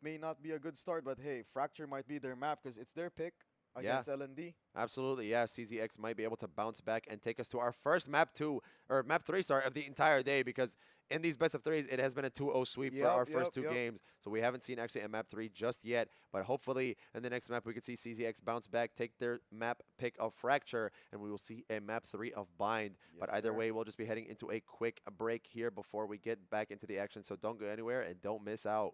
Speaker 1: may
Speaker 2: not be a good start, but hey, Fracture might be their map because it's their pick.
Speaker 1: Yeah.
Speaker 2: against LND.
Speaker 1: Absolutely, yeah. CZX might be able to bounce back and take us to our first map 2, or map 3, sorry, of the entire day, because in these best of 3s, it has been a 2-0 sweep for our first two games. So we haven't seen actually a map 3 just yet, but hopefully in the next map we could see CZX bounce back, take their map pick of Fracture, and we will see a map 3 of Bind.
Speaker 2: Yes,
Speaker 1: but either way, we'll just be heading into a quick break here before we get back into the action, so don't go anywhere and don't miss out.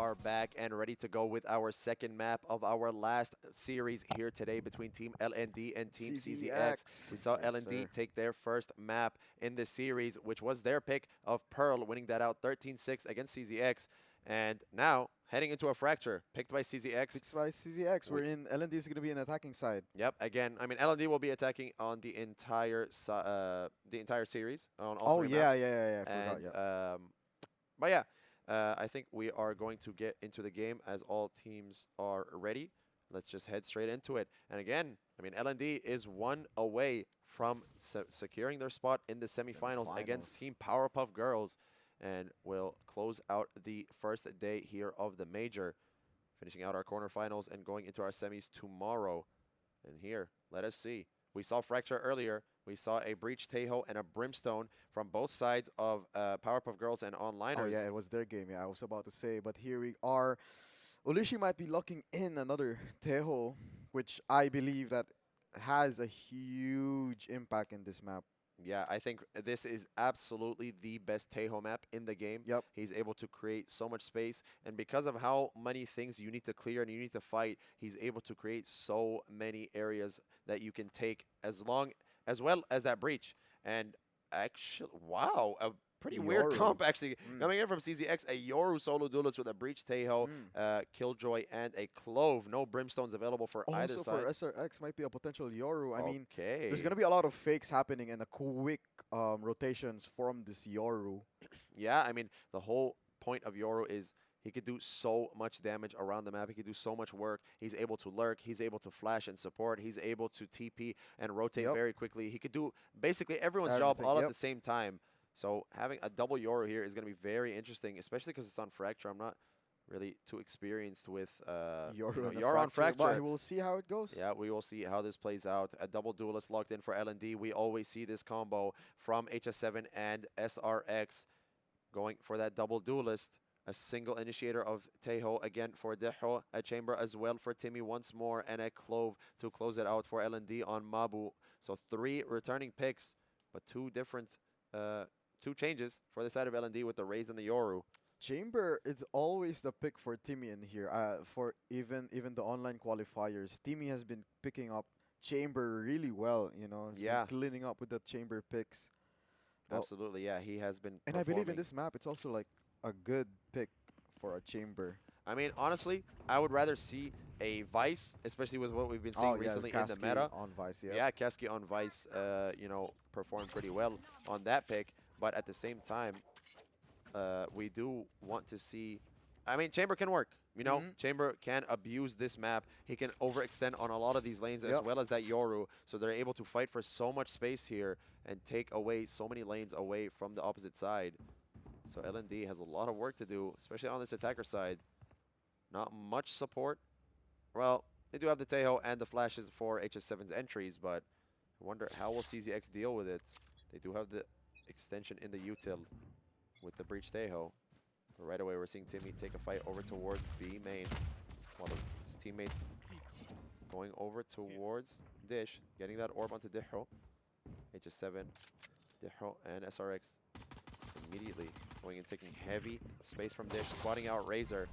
Speaker 1: are back and ready to go with our second map of our last series here today between Team LND and Team CZX. We saw LND take their first map in the series, which was their pick of Pearl, winning that out 13-6 against CZX. And now, heading into a fracture, picked by CZX.
Speaker 2: Picked by CZX. We're in, LND is going to be an attacking side.
Speaker 1: Yep, again, I mean, LND will be attacking on the entire series. On all three maps.
Speaker 2: I forgot, yeah.
Speaker 1: But yeah, I think we are going to get into the game as all teams are ready. Let's just head straight into it. And again, I mean, LND is one away from securing their spot in the semifinals against Team Powerpuff Girls. And we'll close out the first day here of the major, finishing out our quarterfinals and going into our semis tomorrow. And here, let us see. We saw Fracture earlier. We saw a Breach Tejo and a Brimstone from both sides of Powerpuff Girls and Onliners.
Speaker 2: Oh, yeah, it was their game. Yeah, I was about to say. But here we are. Ulishi might be locking in another Tejo, which I believe that has a huge impact in this map.
Speaker 1: Yeah, I think this is absolutely the best Tejo map in the game.
Speaker 2: Yep.
Speaker 1: He's able to create so much space, and because of how many things you need to clear and you need to fight, he's able to create so many areas that you can take as well as that breach. And actually, wow, a pretty weird comp actually coming in from CZX, a Yoru solo duelist with a Breach Tejo, Killjoy, and a Clove. No Brimstones available for either side.
Speaker 2: Also for SRX might be a potential Yoru. I mean, there's going to be a lot of fakes happening and a quick rotations from this Yoru.
Speaker 1: Yeah, I mean, the whole point of Yoru is he could do so much damage around the map. He could do so much work. He's able to lurk. He's able to flash and support. He's able to TP and rotate very quickly. He could do basically everyone's job all at the same time. So having a double Yoru here is going to be very interesting, especially because it's on Fracture. I'm not really too experienced with Yoru on Fracture.
Speaker 2: But we'll see how it goes.
Speaker 1: Yeah, we will see how this plays out. A double duelist locked in for LND. We always see this combo from HS7 and SRX going for that double duelist. A single initiator of Tejo again for Deho, a chamber as well for Timmy once more, and a Clove to close it out for LND on Mabu. So 3 returning picks, but 2 different 2 changes for the side of LND with the Raze and the Yoru.
Speaker 2: Chamber is always the pick for Timmy in here. For even the online qualifiers, Timmy has been picking up Chamber really well. You know, been cleaning up with the Chamber picks.
Speaker 1: Absolutely, yeah, he has been.
Speaker 2: And I believe in this map, it's also like a good pick for a Chamber.
Speaker 1: I mean, honestly, I would rather see a Vice, especially with what we've been seeing recently in the meta.
Speaker 2: On Vice,
Speaker 1: yeah, Kasky on Vice, you know, performed pretty well on that pick. But at the same time, we do want to see. I mean, Chamber can work. You know, Chamber can abuse this map. He can overextend on a lot of these lanes as well as that Yoru. So they're able to fight for so much space here and take away so many lanes away from the opposite side. So LND has a lot of work to do, especially on this attacker side. Not much support. Well, they do have the Tejo and the flashes for HS7's entries, but I wonder how will CZX deal with it. They do have the extension in the util with the Breach Tejo. But right away, we're seeing Timmy take a fight over towards B main, while his teammates going over towards Dish, getting that orb onto Deho. HS7, Deho, and SRX immediately going and taking heavy space from Dish, spotting out Razor.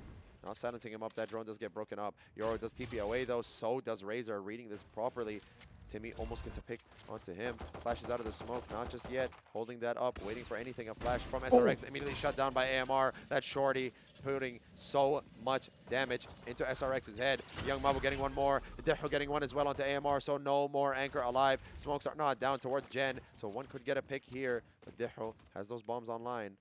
Speaker 1: Not silencing him up. That drone does get broken up. Yoru does TP away though. So does Razor. Reading this properly. Timmy almost gets a pick onto him. Flashes out of the smoke. Not just yet. Holding that up. Waiting for anything. A flash from SRX. Immediately shut down by AMR. That shorty putting so much damage into SRX's head. Young Mabu getting one more. Deho getting one as well onto AMR. So no more Anchor alive. Smokes are not down towards Jen. So one could get a pick here. But Deho has those bombs online.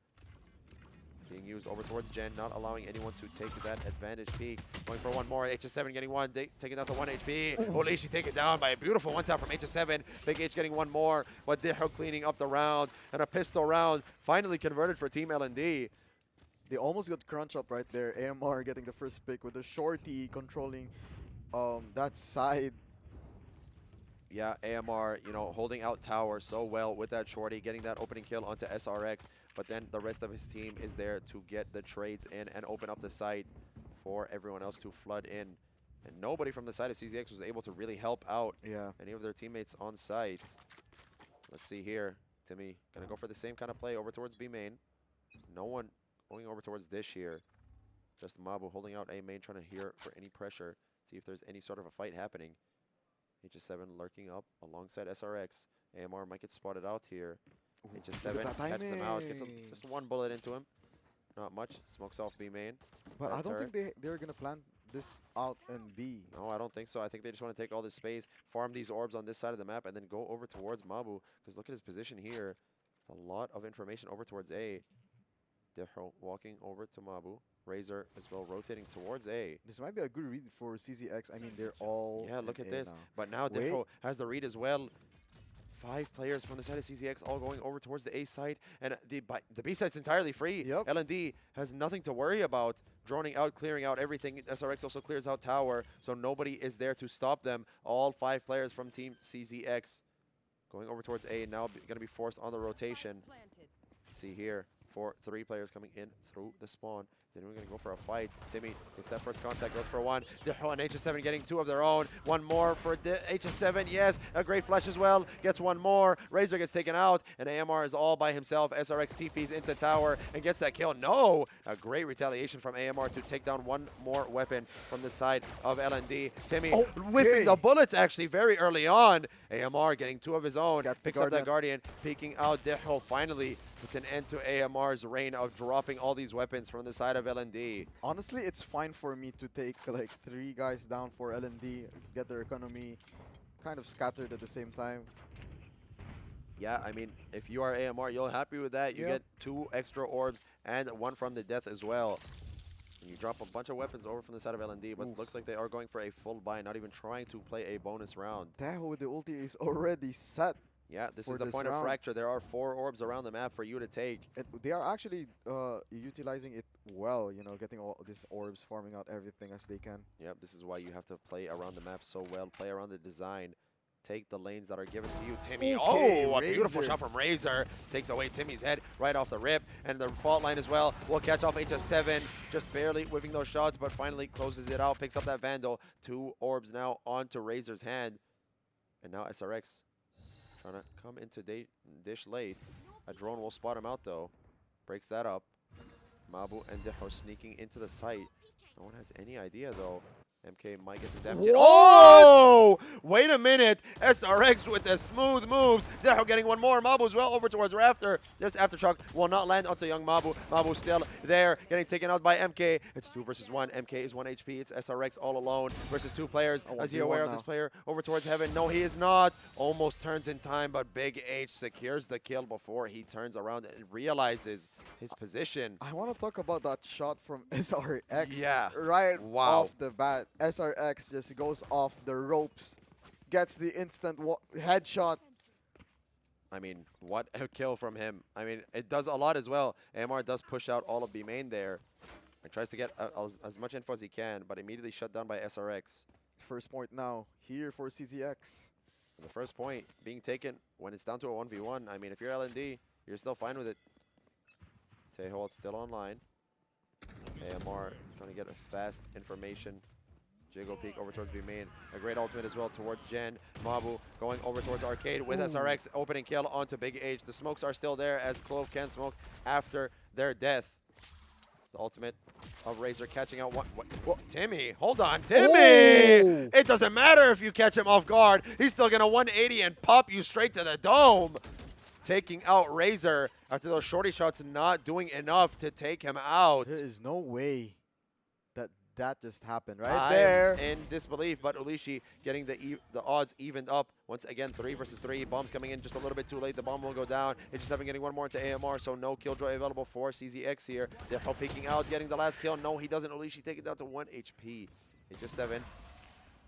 Speaker 1: Being used over towards Jen, not allowing anyone to take that advantage peak. Going for one more. HS7 getting one, taking down to 1 HP. Olishi take it down by a beautiful one tap from HS7. Big H getting one more, but Deho cleaning up the round. And a pistol round finally converted for Team LND.
Speaker 2: They almost got crunch up right there. AMR getting the first pick with the shorty controlling that side.
Speaker 1: Yeah, AMR, you know, holding out tower so well with that shorty, getting that opening kill onto SRX. But then the rest of his team is there to get the trades in and open up the site for everyone else to flood in. And nobody from the side of CZX was able to really help out any of their teammates on site. Let's see here. Timmy gonna go for the same kind of play over towards B main. No one going over towards Dish here. Just Mabu holding out A main, trying to hear for any pressure. See if there's any sort of a fight happening. HS7 lurking up alongside SRX. AMR might get spotted out here. HS7 catches him out, gets just one bullet into him. Not much. Smokes off B main.
Speaker 2: But I don't think they're going to plan this out in B.
Speaker 1: No, I don't think so. I think they just want to take all this space, farm these orbs on this side of the map, and then go over towards Mabu. Because look at his position here. There's a lot of information over towards A. Deho walking over to Mabu. Razor as well rotating towards A.
Speaker 2: This might be a good read for CZX. I mean, they're all.
Speaker 1: Yeah, look at this.
Speaker 2: Now.
Speaker 1: But now Deho has the read as well. 5 players from the side of CZX all going over towards the A side. And the B side's entirely free.
Speaker 2: Yep.
Speaker 1: LND has nothing to worry about. Droning out, clearing out everything. SRX also clears out tower. So nobody is there to stop them. All 5 players from Team CZX going over towards A. Now going to be forced on the rotation. See here. 3 players coming in through the spawn. Then we're going to go for a fight. Timmy gets that first contact, goes for 1. Deho and HS7 getting 2 of their own. 1 more for HS7. Yes, a great flash as well. Gets 1 more. Razor gets taken out, and AMR is all by himself. SRX TPs into tower and gets that kill. No! A great retaliation from AMR to take down 1 more weapon from the side of LND. Timmy whiffing the bullets actually very early on. AMR getting 2 of his own. Picks up that Guardian, peeking out Deho. Finally, it's an end to AMR's reign of dropping all these weapons from the side of LND.
Speaker 2: Honestly, it's fine for me to take like 3 guys down for LND, get their economy kind of scattered at the same time.
Speaker 1: Yeah, I mean, if you are AMR, you're happy with that. You get 2 extra orbs and 1 from the death as well. And you drop a bunch of weapons over from the side of LND, but looks like they are going for a full buy, not even trying to play a bonus round.
Speaker 2: Deho with the ulti is already set.
Speaker 1: Yeah, this is the point of fracture. There are 4 orbs around the map for you to take.
Speaker 2: They are actually utilizing it well, you know, getting all these orbs, farming out everything as they can.
Speaker 1: Yep, this is why you have to play around the map so well, play around the design. Take the lanes that are given to you. Timmy, a beautiful shot from Razor. Takes away Timmy's head right off the rip. And the fault line as well will catch off HS7. Just barely whipping those shots, but finally closes it out. Picks up that Vandal. 2 orbs now onto Razor's hand. And now SRX trying to come into dish late. A drone will spot him out though. Breaks that up. Mabu and Deho sneaking into the site. No one has any idea though. MK might get some damage. Oh! Wait a minute. SRX with the smooth moves. Deho getting 1 more. Mabu as well over towards Rafter. This Aftershock will not land onto young Mabu. Mabu still there, getting taken out by MK. It's 2 versus 1. MK is 1 HP. It's SRX all alone versus 2 players. Is he aware of this player? Over towards Heaven. No, he is not. Almost turns in time, but Big H secures the kill before he turns around and realizes his position.
Speaker 2: I want to talk about that shot from SRX.
Speaker 1: Yeah.
Speaker 2: Right off the bat. SRX just goes off the ropes, gets the instant headshot.
Speaker 1: I mean, what a kill from him. I mean, it does a lot as well. AMR does push out all of B main there and tries to get as much info as he can, but immediately shut down by SRX.
Speaker 2: First point now here for CZX.
Speaker 1: The first point being taken when it's down to a 1v1. I mean, if you're LND, you're still fine with it. Teho still online. AMR trying to get a fast information. Jiggle peek over towards B main. A great ultimate as well towards Jen. Mabu going over towards Arcade with SRX. Opening kill onto Big H. The smokes are still there as Clove can smoke after their death. The ultimate of Razor catching out one. What? Timmy, hold on. Timmy! It doesn't matter if you catch him off guard. He's still going to 180 and pop you straight to the dome. Taking out Razor after those shorty shots not doing enough to take him out.
Speaker 2: There is no way that just happened right there.
Speaker 1: In disbelief, but Ulishi getting the odds evened up. Once again, 3 versus 3. Bombs coming in just a little bit too late. The bomb will go down. HS7 getting 1 more into AMR, so no killjoy available for CZX here. Deho peeking out, getting the last kill. No, he doesn't. Ulishi taking it down to 1 HP. HS7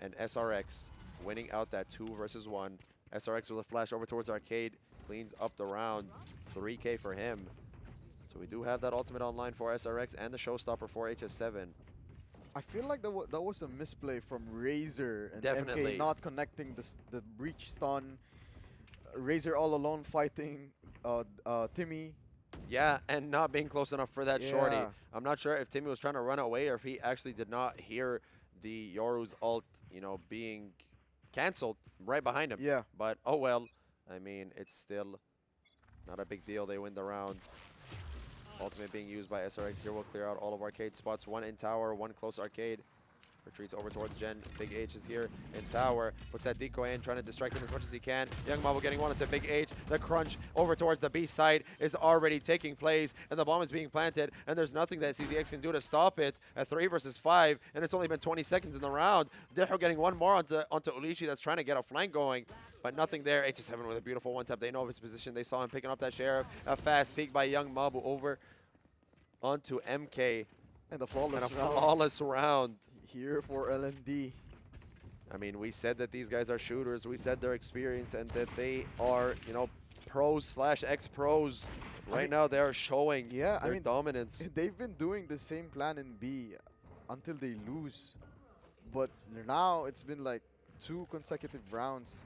Speaker 1: and SRX winning out that 2 versus 1. SRX with a flash over towards Arcade. Cleans up the round. 3K for him. So we do have that ultimate online for SRX and the showstopper for HS7.
Speaker 2: I feel like that was a misplay from Razor and
Speaker 1: Definitely.
Speaker 2: MK not connecting the breach stun. Razor all alone fighting Timmy.
Speaker 1: Yeah, and not being close enough for that shorty. I'm not sure if Timmy was trying to run away or if he actually did not hear the Yoru's ult, you know, being canceled right behind him.
Speaker 2: Yeah.
Speaker 1: But oh well. I mean, it's still not a big deal. They win the round. Ultimate being used by SRX here will clear out all of arcade spots. One in tower, one close arcade. Retreats over towards Gen. Big H is here in tower. Puts that decoy in, trying to distract him as much as he can. Young Mabo getting one into Big H. The crunch over towards the B site is already taking place, and the bomb is being planted, and there's nothing that CZX can do to stop it. At 3 versus 5, and it's only been 20 seconds in the round. Deho getting one more onto Ulishi that's trying to get a flank going, but nothing there. HS7 with a beautiful one tap. They know of his position. They saw him picking up that Sheriff. A fast peek by Young Mabo over onto MK.
Speaker 2: And a flawless
Speaker 1: round.
Speaker 2: Here for LND.
Speaker 1: I mean, we said that these guys are shooters. We said their experience and that they are, you know, pros / ex-pros. Right now, they are showing their dominance.
Speaker 2: They've been doing the same plan in B until they lose. But now it's been like 2 consecutive rounds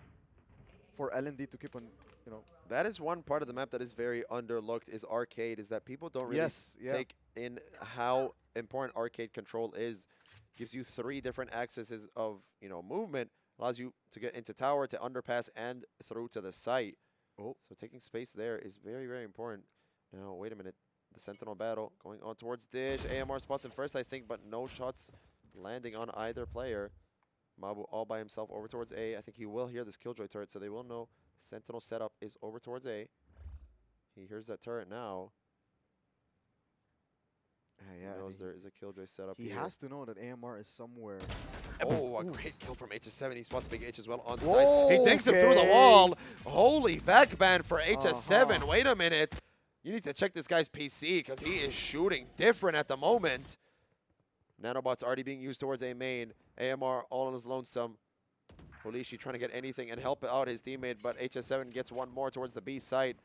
Speaker 2: for LND to keep on, you know.
Speaker 1: That is one part of the map that is very underlooked, is arcade, is that people don't really take in how important arcade control is. Gives you 3 different axes of, you know, movement. Allows you to get into tower, to underpass, and through to the site.
Speaker 2: Oh.
Speaker 1: So taking space there is very, very important. Now, wait a minute. The Sentinel battle going on towards Dish. AMR spots him first, I think, but no shots landing on either player. Mabu all by himself over towards A. I think he will hear this Killjoy turret, so they will know Sentinel setup is over towards A. He hears that turret now. He knows there is a Killjoy setup here.
Speaker 2: He has to know that AMR is somewhere.
Speaker 1: Oh, a great kill from HS7. He spots Big H as well on the side. He digs him through the wall. Holy vac ban for HS7. Wait a minute. You need to check this guy's PC because he is shooting different at the moment. Nanobot's already being used towards A main. AMR all on his lonesome. Olishi trying to get anything and help out his teammate, but HS7 gets one more towards the B site.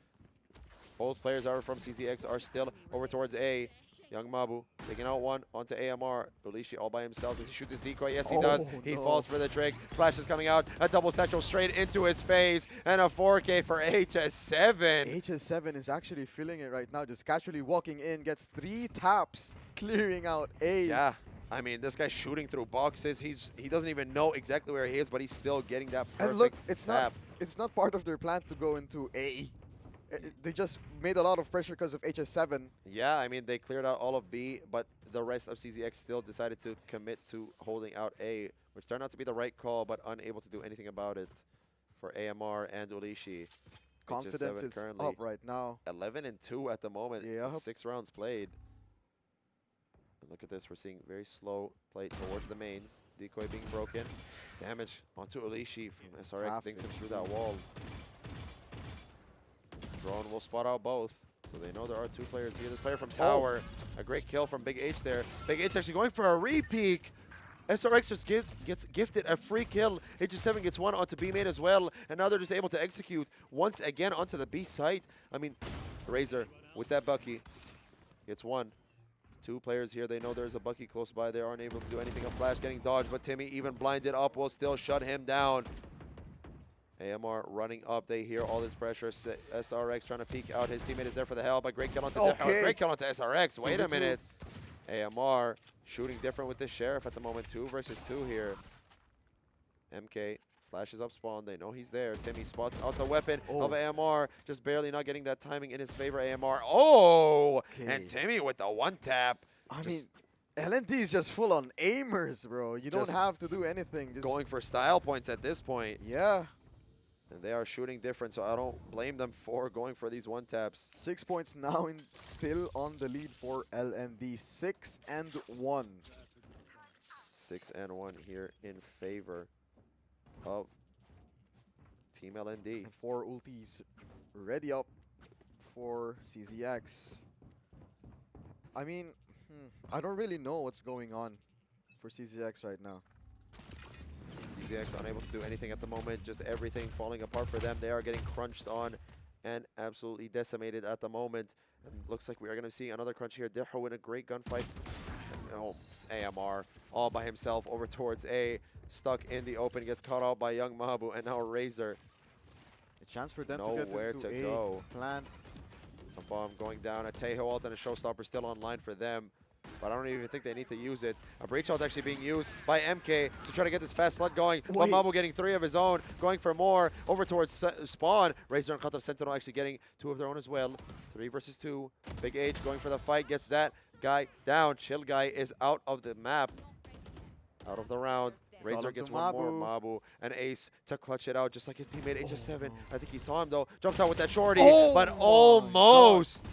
Speaker 1: Both players are from CZX are still over towards A. Young Mabu taking out one onto AMR. Olishi all by himself. Does he shoot this decoy? Yes, he does. He falls for the trick. Flash is coming out. A double satchel straight into his face. And a 4K for HS7.
Speaker 2: HS7 is actually feeling it right now. Just casually walking in. Gets 3 taps. Clearing out A.
Speaker 1: Yeah. I mean, this guy's shooting through boxes. He doesn't even know exactly where he is, but he's still getting that perfect
Speaker 2: and look,
Speaker 1: tap.
Speaker 2: It's not part of their plan to go into A. They just made a lot of pressure because of HS7.
Speaker 1: Yeah, I mean, they cleared out all of B, but the rest of CZX still decided to commit to holding out A, which turned out to be the right call, but unable to do anything about it for AMR and Ulishi.
Speaker 2: Confidence is up right now.
Speaker 1: 11-2 at the moment.
Speaker 2: Yeah.
Speaker 1: 6 rounds played. And look at this. We're seeing very slow play towards the mains. Decoy being broken. Damage onto Ulishi from SRX. Thinks him through that wall. Drone will spot out both, so they know there are 2 players here. This player from tower, a great kill from Big H there. Big H actually going for a re-peek. SRX just gets gifted a free kill. HS7 gets one onto B main as well, and now they're just able to execute once again onto the B site. I mean, Razor with that Bucky gets one. 2 players here. They know there's a Bucky close by. They aren't able to do anything. A flash getting dodged, but Timmy, even blinded up, will still shut him down. AMR running up. They hear all this pressure. SRX trying to peek out. His teammate is there for the help. A great kill onto great kill onto SRX. Wait a minute. AMR shooting different with the Sheriff at the moment. 2 versus 2 here. MK flashes up spawn. They know he's there. Timmy spots out the weapon of AMR. Just barely not getting that timing in his favor. AMR. And Timmy with the one tap.
Speaker 2: I mean, LND is just full on aimers, bro. You don't have to do anything. Just
Speaker 1: going for style points at this point.
Speaker 2: Yeah.
Speaker 1: And they are shooting different, so I don't blame them for going for these one taps.
Speaker 2: 6 points now, still on the lead for LND. 6-1.
Speaker 1: 6-1 here in favor of Team LND.
Speaker 2: And 4 ultis ready up for CZX. I mean, I don't really know what's going on for CZX right now.
Speaker 1: CZX unable to do anything at the moment, just everything falling apart for them. They are getting crunched on and absolutely decimated at the moment. And looks like we are going to see another crunch here. Deho in a great gunfight. Oh, AMR all by himself over towards A. Stuck in the open, gets caught out by Young Mabu, and now Razor.
Speaker 2: A chance for them to get into
Speaker 1: go.
Speaker 2: Plant.
Speaker 1: A bomb going down. A Tejo ult and a showstopper still online for them. but I don't even think they need to use it. A breach ult actually being used by MK to try to get this fast flood going.
Speaker 2: Wait.
Speaker 1: But Mabu getting 3 of his own, going for more. Over towards Spawn. Razor and Qatar Sentinel actually getting 2 of their own as well. 3 versus 2. Big H going for the fight, gets that guy down. Chill guy is out of the map, out of the round. Razor gets one more. Mabu and Ace to clutch it out, just like his teammate HS7. I think he saw him though. Jumps out with that shorty, but almost.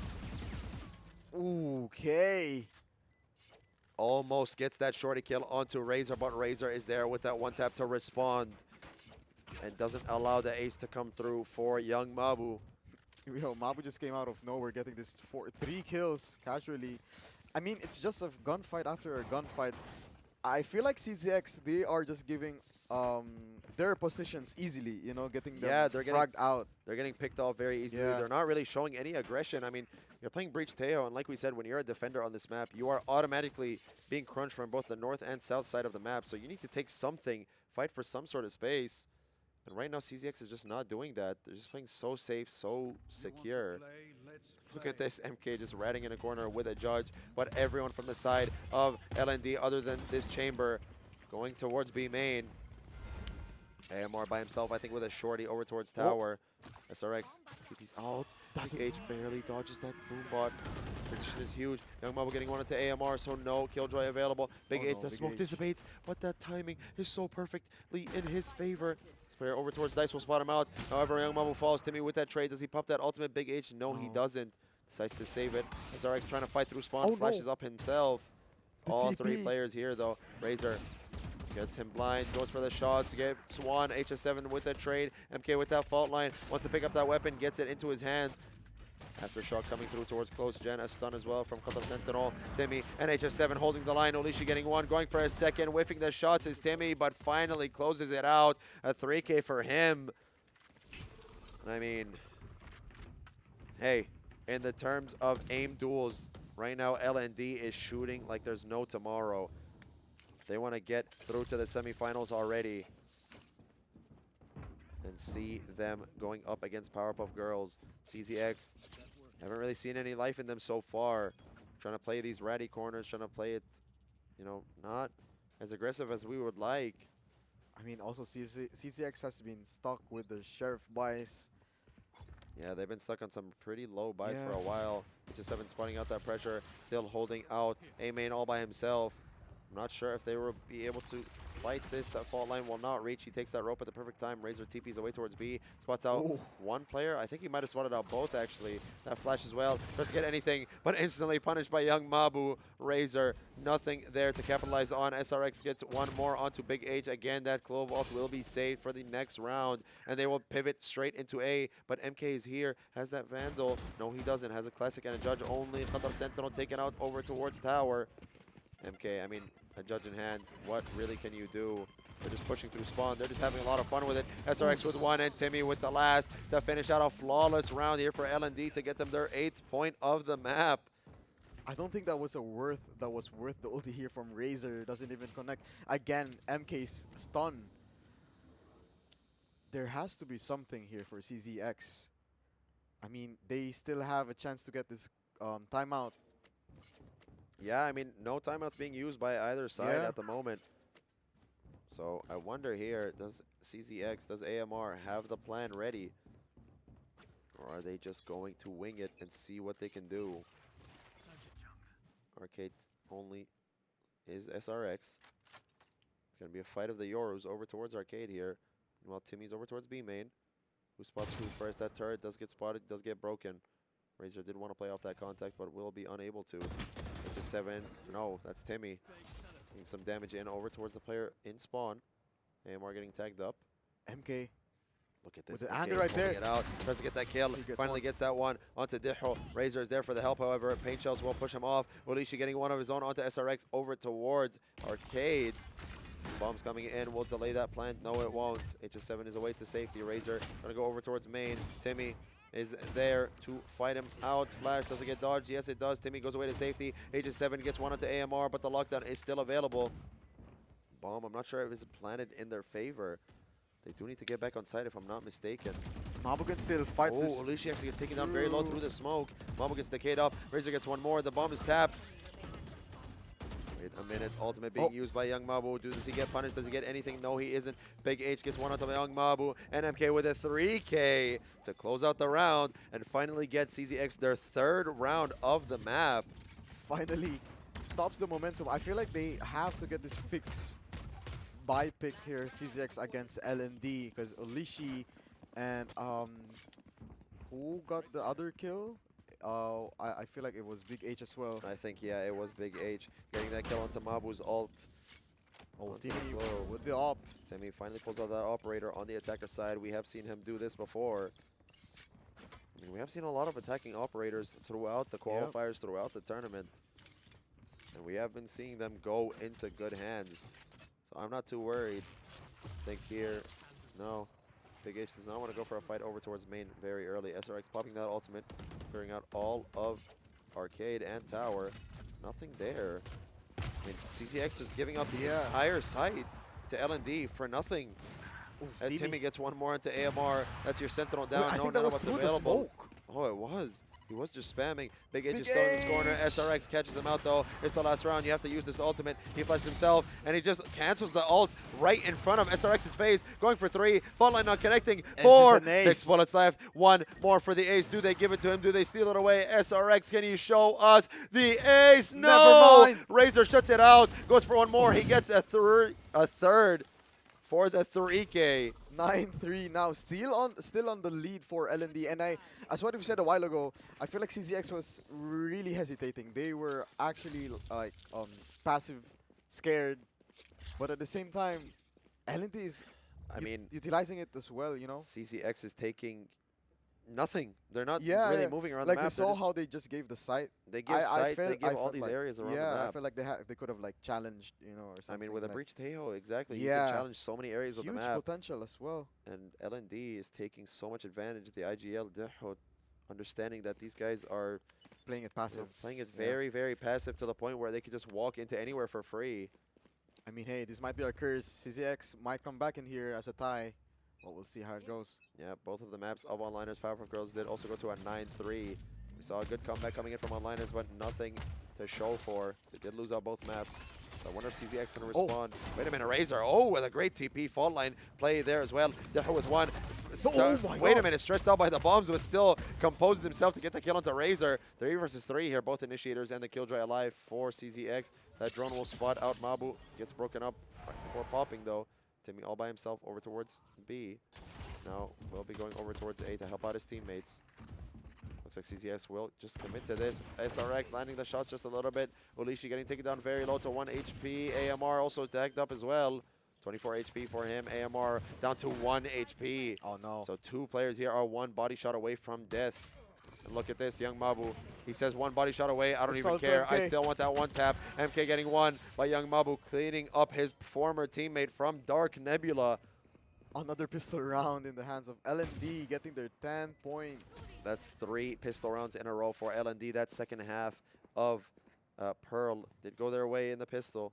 Speaker 2: Okay.
Speaker 1: Almost gets that shorty kill onto Razor, but Razor is there with that one tap to respond and doesn't allow the Ace to come through for young Mabu.
Speaker 2: Yo, Mabu just came out of nowhere getting this 3 kills casually. I mean, it's just a gunfight after a gunfight. I feel like CZX, they are just giving their positions easily, you know, getting them fragged out.
Speaker 1: They're getting picked off very easily.
Speaker 2: Yeah.
Speaker 1: They're not really showing any aggression. I mean, you're playing Breach Teo, and like we said, when you're a defender on this map, you are automatically being crunched from both the north and south side of the map. So you need to take something, fight for some sort of space. And right now, CZX is just not doing that. They're just playing so safe, so secure. Look at this, MK just ratting in a corner with a judge. But everyone from the side of LND, other than this chamber, going towards B main. AMR by himself, I think, with a shorty over towards tower. SRX, TP's out. Big H barely dodges that boombot. His position is huge. Young Mabu getting one into AMR, so no Killjoy available. Big H, the smoke dissipates, but that timing is so perfectly in his favor. This player over towards Dice will spot him out. However, Young Mabu falls. Timmy with that trade. Does he pop that ultimate? Big H? No, he doesn't. Decides to save it. SRX trying to fight through spawn. Flashes up himself. All 3 players here, though. Razor gets him blind, goes for the shots, gets one. HS7 with that trade. MK with that fault line, wants to pick up that weapon, gets it into his hand. Aftershock coming through towards close gen, a stun as well from Qatar Sentinel. Timmy and HS7 holding the line. Olishi getting one, going for a second, whiffing the shots is Timmy, but finally closes it out. A 3K for him. I mean, hey, in the terms of aim duels, right now LND is shooting like there's no tomorrow. They want to get through to the semifinals already and see them going up against Powerpuff Girls. CZX, haven't really seen any life in them so far. Trying to play these ratty corners, trying to play it, you know, not as aggressive as we would like.
Speaker 2: I mean, also CZX has been stuck with the Sheriff buys.
Speaker 1: Yeah, they've been stuck on some pretty low buys for a while. HS7 spawning out that pressure, still holding out. A-main all by himself. I'm not sure if they will be able to fight this. That fault line will not reach. He takes that rope at the perfect time. Razor TP's away towards B. Spots out one player. I think he might have spotted out both, actually. That flash as well. Doesn't get anything, but instantly punished by young Mabu. Razor, nothing there to capitalize on. SRX gets one more onto Big H. Again, that Clove ult will be saved for the next round, and they will pivot straight into A. But MK is here. Has that Vandal. No, he doesn't. Has a Classic and a Judge only. Qatar Sentinel taken out over towards Tower. MK, I mean, a Judge in hand, what really can you do? They're just pushing through spawn. They're just having a lot of fun with it. SRX with one and Timmy with the last to finish out a flawless round here for LND to get them their 8th point of the map.
Speaker 2: I don't think that was worth the ulti here from Razor. Doesn't even connect. Again, MK's stun. There has to be something here for CZX. I mean, they still have a chance to get this timeout.
Speaker 1: Yeah, I mean, no timeouts being used by either side at the moment. So I wonder here, does CZX, does AMR have the plan ready? Or are they just going to wing it and see what they can do? Arcade only is SRX. It's going to be a fight of the Yorus over towards Arcade here. While Timmy's over towards B main. Who spots who first? That turret does get spotted, does get broken. Razor did want to play off that contact, but will be unable to. Just 7. No, that's Timmy. Getting some damage in over towards the player in spawn. AMR getting tagged up.
Speaker 2: MK.
Speaker 1: Look at this.
Speaker 2: With the Ander right there.
Speaker 1: It out. Tries to get that kill. Finally gets that one onto Diho. Razor is there for the help, however. Paint shells will push him off. Olishi getting one of his own onto SRX over towards Arcade. Bombs coming in. Will delay that plant. No, it won't. HS7 is away to safety. Razor going to go over towards main. Timmy is there to fight him out. Flash, does it get dodged? Yes, it does. Timmy goes away to safety. HS7 gets one onto AMR, but the lockdown is still available. Bomb, I'm not sure if it's planted in their favor. They do need to get back on site if I'm not mistaken.
Speaker 2: Mabu can still fight this.
Speaker 1: Oh, Olishi actually gets taken down very low through the smoke. Mabu gets decayed up. Razor gets one more. The bomb is tapped. Wait a minute. Ultimate being used by Young Mabu. Does he get punished? Does he get anything? No, he isn't. Big H gets one onto Young Mabu. And MK with a 3K to close out the round and finally get CZX their third round of the map.
Speaker 2: Finally stops the momentum. I feel like they have to get this picks by pick here, CZX against LND, because Olishi and who got the other kill? I feel like it was Big H as well.
Speaker 1: I think, yeah, it was Big H getting that kill onto Mabu's ult.
Speaker 2: Oh, Timmy with the op.
Speaker 1: Timmy finally pulls out that operator on the attacker side. We have seen him do this before. I mean, we have seen a lot of attacking operators throughout the qualifiers, throughout the tournament. And we have been seeing them go into good hands. So I'm not too worried. I think here, no. Big H does not want to go for a fight over towards main very early. SRX popping that ultimate, clearing out all of Arcade and Tower. Nothing there. I mean, CCX just giving up the entire site to LND for nothing.
Speaker 2: Oof,
Speaker 1: And Timmy gets one more into AMR. That's your Sentinel down.
Speaker 2: I
Speaker 1: No,
Speaker 2: think that
Speaker 1: none of
Speaker 2: was
Speaker 1: what's
Speaker 2: through
Speaker 1: available.
Speaker 2: the smoke.
Speaker 1: Oh, it was. He was just spamming. Big H
Speaker 2: Big
Speaker 1: is still in this corner.
Speaker 2: H!
Speaker 1: SRX catches him out though. It's the last round. You have to use this ultimate. He flashes himself and he just cancels the ult right in front of SRX's face. Going for 3. Fault line not connecting. 4. 6 bullets left. 1 more for the ace. Do they give it to him? Do they steal it away? SRX, can you show us the ace? No!
Speaker 2: Never mind.
Speaker 1: Razor shuts it out. Goes for one more. He gets a third for the 3K.
Speaker 2: 9-3 now, still on the lead for LND. And as what we said a while ago, I feel like CZX was really hesitating. They were actually like passive, scared, but at the same time, LND is utilizing it as well. You know,
Speaker 1: CZX is taking nothing. They're not really moving around
Speaker 2: like
Speaker 1: the map.
Speaker 2: you saw how they just gave the site.
Speaker 1: They give they give all these areas around the map.
Speaker 2: I feel like they could have like challenged, you know, or something.
Speaker 1: I mean, with a
Speaker 2: like
Speaker 1: breach Tejo, exactly. You can challenge so many areas of the map.
Speaker 2: Huge potential as well.
Speaker 1: And LND is taking so much advantage. The IGL, understanding that these guys are
Speaker 2: playing it passive.
Speaker 1: Playing it very, very passive to the point where they could just walk into anywhere for free.
Speaker 2: I mean, hey, this might be our curse. CZX might come back in here as a tie. But we'll see how it goes.
Speaker 1: Yeah, both of the maps of Onliners, Powerpuff Girls did also go to a 9-3. We saw a good comeback coming in from Onliners, but nothing to show for. They did lose out both maps. So I wonder if CZX going to respond. Wait a minute, Razor. Oh, with a great TP fault line play there as well. Deho with one. Wait a minute, stressed out by the bombs, but still composes himself to get the kill onto Razor. 3 versus 3 here, both initiators and the Killjoy alive for CZX. That drone will spot out Mabu. Gets broken up right before popping though. Timmy all by himself over towards B. Now will be going over towards A to help out his teammates. Looks like CCS will just commit to this. SRX landing the shots just a little bit. Olishi getting taken down very low to 1 HP. AMR also tagged up as well. 24 HP for him. AMR down to 1 HP.
Speaker 2: Oh no.
Speaker 1: So 2 players here are 1 body shot away from death. And look at this, Young Mabu. He says 1 body shot away. I don't even care. I still want that 1 tap. MK getting 1 by Young Mabu, cleaning up his former teammate from Dark Nebula.
Speaker 2: Another pistol round in the hands of LND, getting their 10 point.
Speaker 1: That's 3 pistol rounds in a row for LND. That second half of Pearl did go their way in the pistol,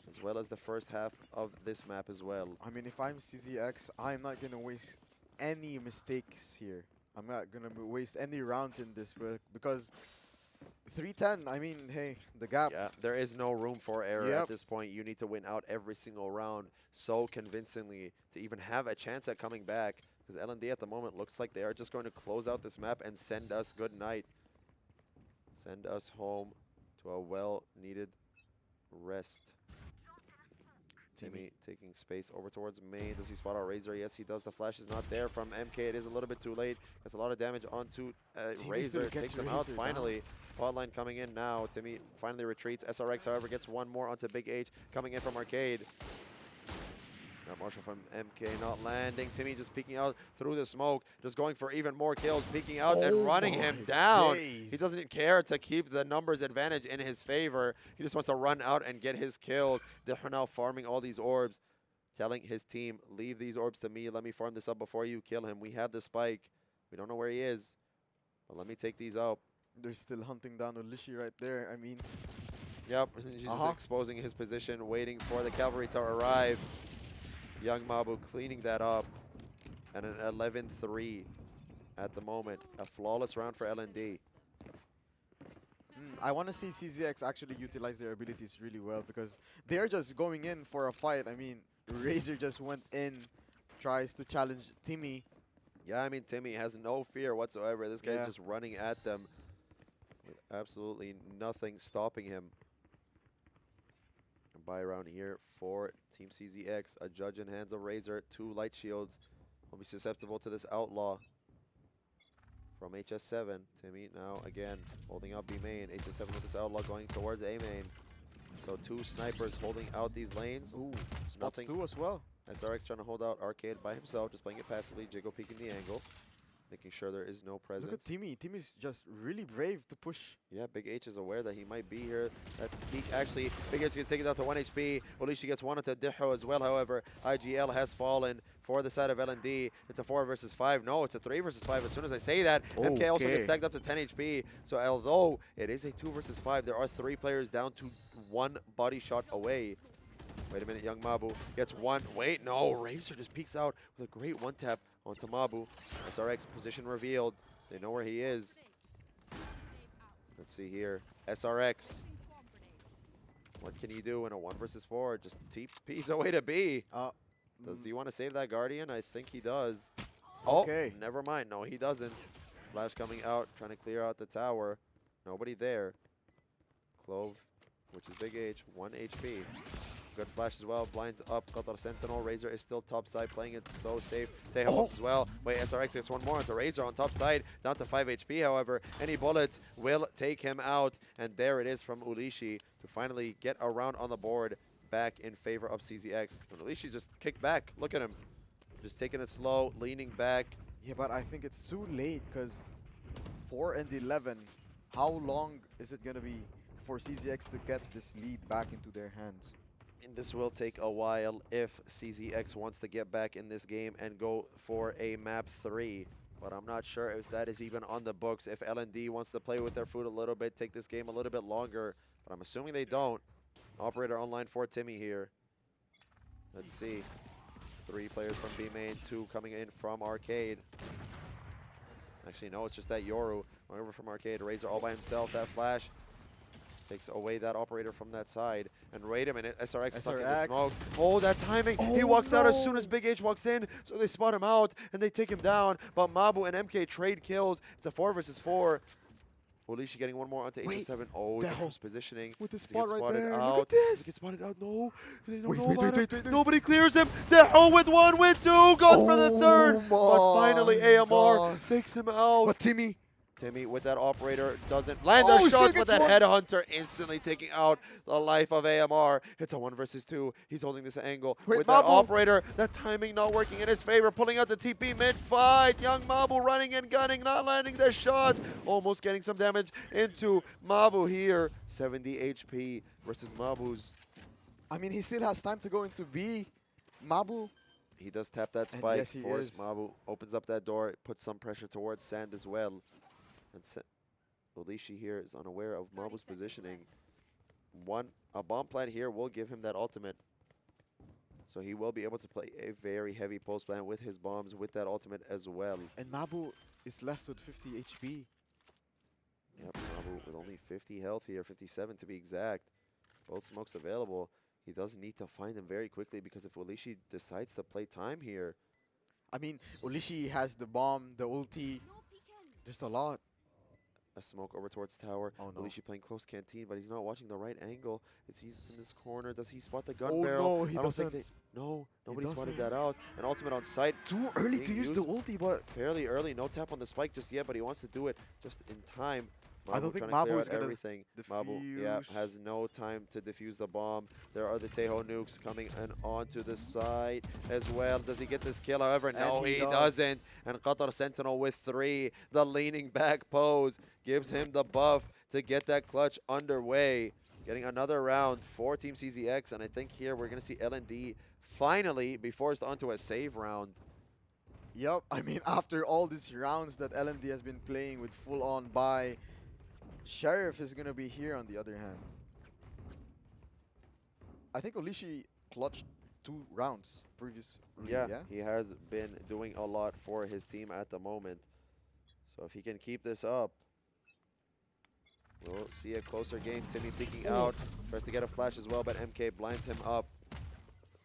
Speaker 1: as well as the first half of this map as well.
Speaker 2: I mean, if I'm CZX, I'm not going to waste any mistakes here. I'm not going to waste any rounds in this because 3-10, I mean, hey, the gap.
Speaker 1: Yeah, there is no room for error at this point. You need to win out every single round so convincingly to even have a chance at coming back. Because LND at the moment looks like they are just going to close out this map and send us good night. Send us home to a well-needed rest. Timmy taking space over towards main. Does he spot our Razor? Yes, he does. The flash is not there from MK. It is a little bit too late. Gets a lot of damage onto Razor. Takes him out finally. Pod line coming in now. Timmy finally retreats. SRX, however, gets 1 more onto Big H. Coming in from Arcade. Marshall from MK not landing. Timmy just peeking out through the smoke. Just going for even more kills. Peeking out and running him down. He doesn't care to keep the numbers advantage in his favor. He just wants to run out and get his kills. They're now farming all these orbs. Telling his team, leave these orbs to me. Let me farm this up before you kill him. We have the spike. We don't know where he is. But let me take these out.
Speaker 2: They're still hunting down Olishi right there. I mean.
Speaker 1: Yep. He's just exposing his position, waiting for the cavalry to arrive. Young Mabu cleaning that up, and an 11-3 at the moment. A flawless round for LND.
Speaker 2: I want to see CZX actually utilize their abilities really well because they're just going in for a fight. I mean, Razor just went in, tries to challenge Timmy.
Speaker 1: Yeah, I mean, Timmy has no fear whatsoever. This guy's just running at them with absolutely nothing stopping him. And buy around here for Team CZX, a judge in hands of Razor, 2 light shields. Will be susceptible to this outlaw from HS7. Timmy now again holding out B main. HS7 with this outlaw going towards A main. So 2 snipers holding out these lanes.
Speaker 2: Ooh, spots 2 as well.
Speaker 1: SRX trying to hold out Arcade by himself, just playing it passively. Jiggle peeking the angle, making sure there is no presence.
Speaker 2: Look at Timmy. Timmy's just really brave to push.
Speaker 1: Yeah, Big H is aware that he might be here. That he actually, Big H gets taken down to 1 HP. Alicia gets one into Diho as well. However, IGL has fallen for the side of LND. It's a 4 versus 5. No, it's a 3 versus 5. As soon as I say that, MK also gets tagged up to 10 HP. So although it is a 2 versus 5, there are 3 players down to 1 body shot away. Wait a minute, young Mabu gets one. Wait, no, Razor just peeks out with a great one tap onto Mabu. SRX position revealed. They know where he is. Let's see here. SRX. What can you do in a 1 versus 4? Just TP's away to B. Does he want to save that Guardian? I think he does.
Speaker 2: Okay.
Speaker 1: Oh, never mind. No, he doesn't. Flash coming out, trying to clear out the tower. Nobody there. Clove, which is Big H, 1 HP. Good flash as well, blinds up Qatar Sentinel. Razor is still top side, playing it so safe. Teho as well. Wait, SRX gets one more onto Razor on top side, down to 5 HP. However, any bullets will take him out. And there it is from Ulishi to finally get a round on the board back in favor of CZX. And Ulishi just kicked back. Look at him. Just taking it slow, leaning back.
Speaker 2: Yeah, but I think it's too late because 4 and 11, how long is it going to be for CZX to get this lead back into their hands?
Speaker 1: And this will take a while if CZX wants to get back in this game and go for a map 3. But I'm not sure if that is even on the books. If LND wants to play with their food a little bit, take this game a little bit longer. But I'm assuming they don't. Operator online for Timmy here. Let's see. 3 players from B main, 2 coming in from Arcade. Actually, no, it's just that Yoru. Over from Arcade. Razor all by himself. That flash takes away that operator from that side. And wait a minute, SRX stuck in the smoke. Oh, that timing. He walks out as soon as Big H walks in. So they spot him out and they take him down. But Mabu and MK trade kills. It's a 4 versus 4. Ulishi getting one more onto HS7. Oh, dangerous positioning.
Speaker 2: With the spot right there.
Speaker 1: Out.
Speaker 2: Look at this.
Speaker 1: He gets spotted out. No. They don't
Speaker 2: Wait,
Speaker 1: know
Speaker 2: wait.
Speaker 1: Nobody clears him. Deho with 1, with 2. Goes for the 3rd. But finally AMR takes him out.
Speaker 2: But
Speaker 1: Timmy with that operator doesn't land a shot, but that headhunter instantly taking out the life of AMR. It's a 1 versus 2. He's holding this angle with that operator. That timing not working in his favor, pulling out the TP mid-fight. Young Mabu running and gunning, not landing the shots. Almost getting some damage into Mabu here. 70 HP versus Mabu's.
Speaker 2: I mean, he still has time to go into B. Mabu.
Speaker 1: He does tap that spike.
Speaker 2: Yes,
Speaker 1: Force Mabu opens up that door, puts some pressure towards Sand as well. And Ulishi here is unaware of Mabu's positioning. A bomb plant here will give him that ultimate. So he will be able to play a very heavy post plant with his bombs with that ultimate as well.
Speaker 2: And Mabu is left with 50 HP.
Speaker 1: Yep, Mabu with only 50 health here, 57 to be exact. Both smokes available. He does need to find them very quickly because if Ulishi decides to play time here.
Speaker 2: I mean, Ulishi has the bomb, the ulti. There's a lot.
Speaker 1: A smoke over towards tower.
Speaker 2: Oh no.
Speaker 1: Ulishi playing close canteen, but he's not watching the right angle. He's in this corner. Does he spot the gun barrel?
Speaker 2: No, he doesn't.
Speaker 1: Nobody spotted that out. An ultimate on site.
Speaker 2: Too early to use the ulti, but
Speaker 1: fairly early. No tap on the spike just yet, but he wants to do it just in time.
Speaker 2: I don't think Mabu is gonna
Speaker 1: everything. Mabu, has no time to defuse the bomb. There are the Teho nukes coming in onto the side as well. Does he get this kill? However, no, he doesn't. And Qatar Sentinel with 3. The leaning back pose gives him the buff to get that clutch underway. Getting another round for Team CZX, and I think here we're gonna see LND finally be forced onto a save round.
Speaker 2: Yep, I mean, after all these rounds that LND has been playing with full-on buy, Sheriff is going to be here on the other hand. I think Ulishi clutched 2 rounds previously.
Speaker 1: Yeah, he has been doing a lot for his team at the moment. So if he can keep this up, We'll see a closer game. Timmy peeking out. Tries to get a flash as well, but MK blinds him up.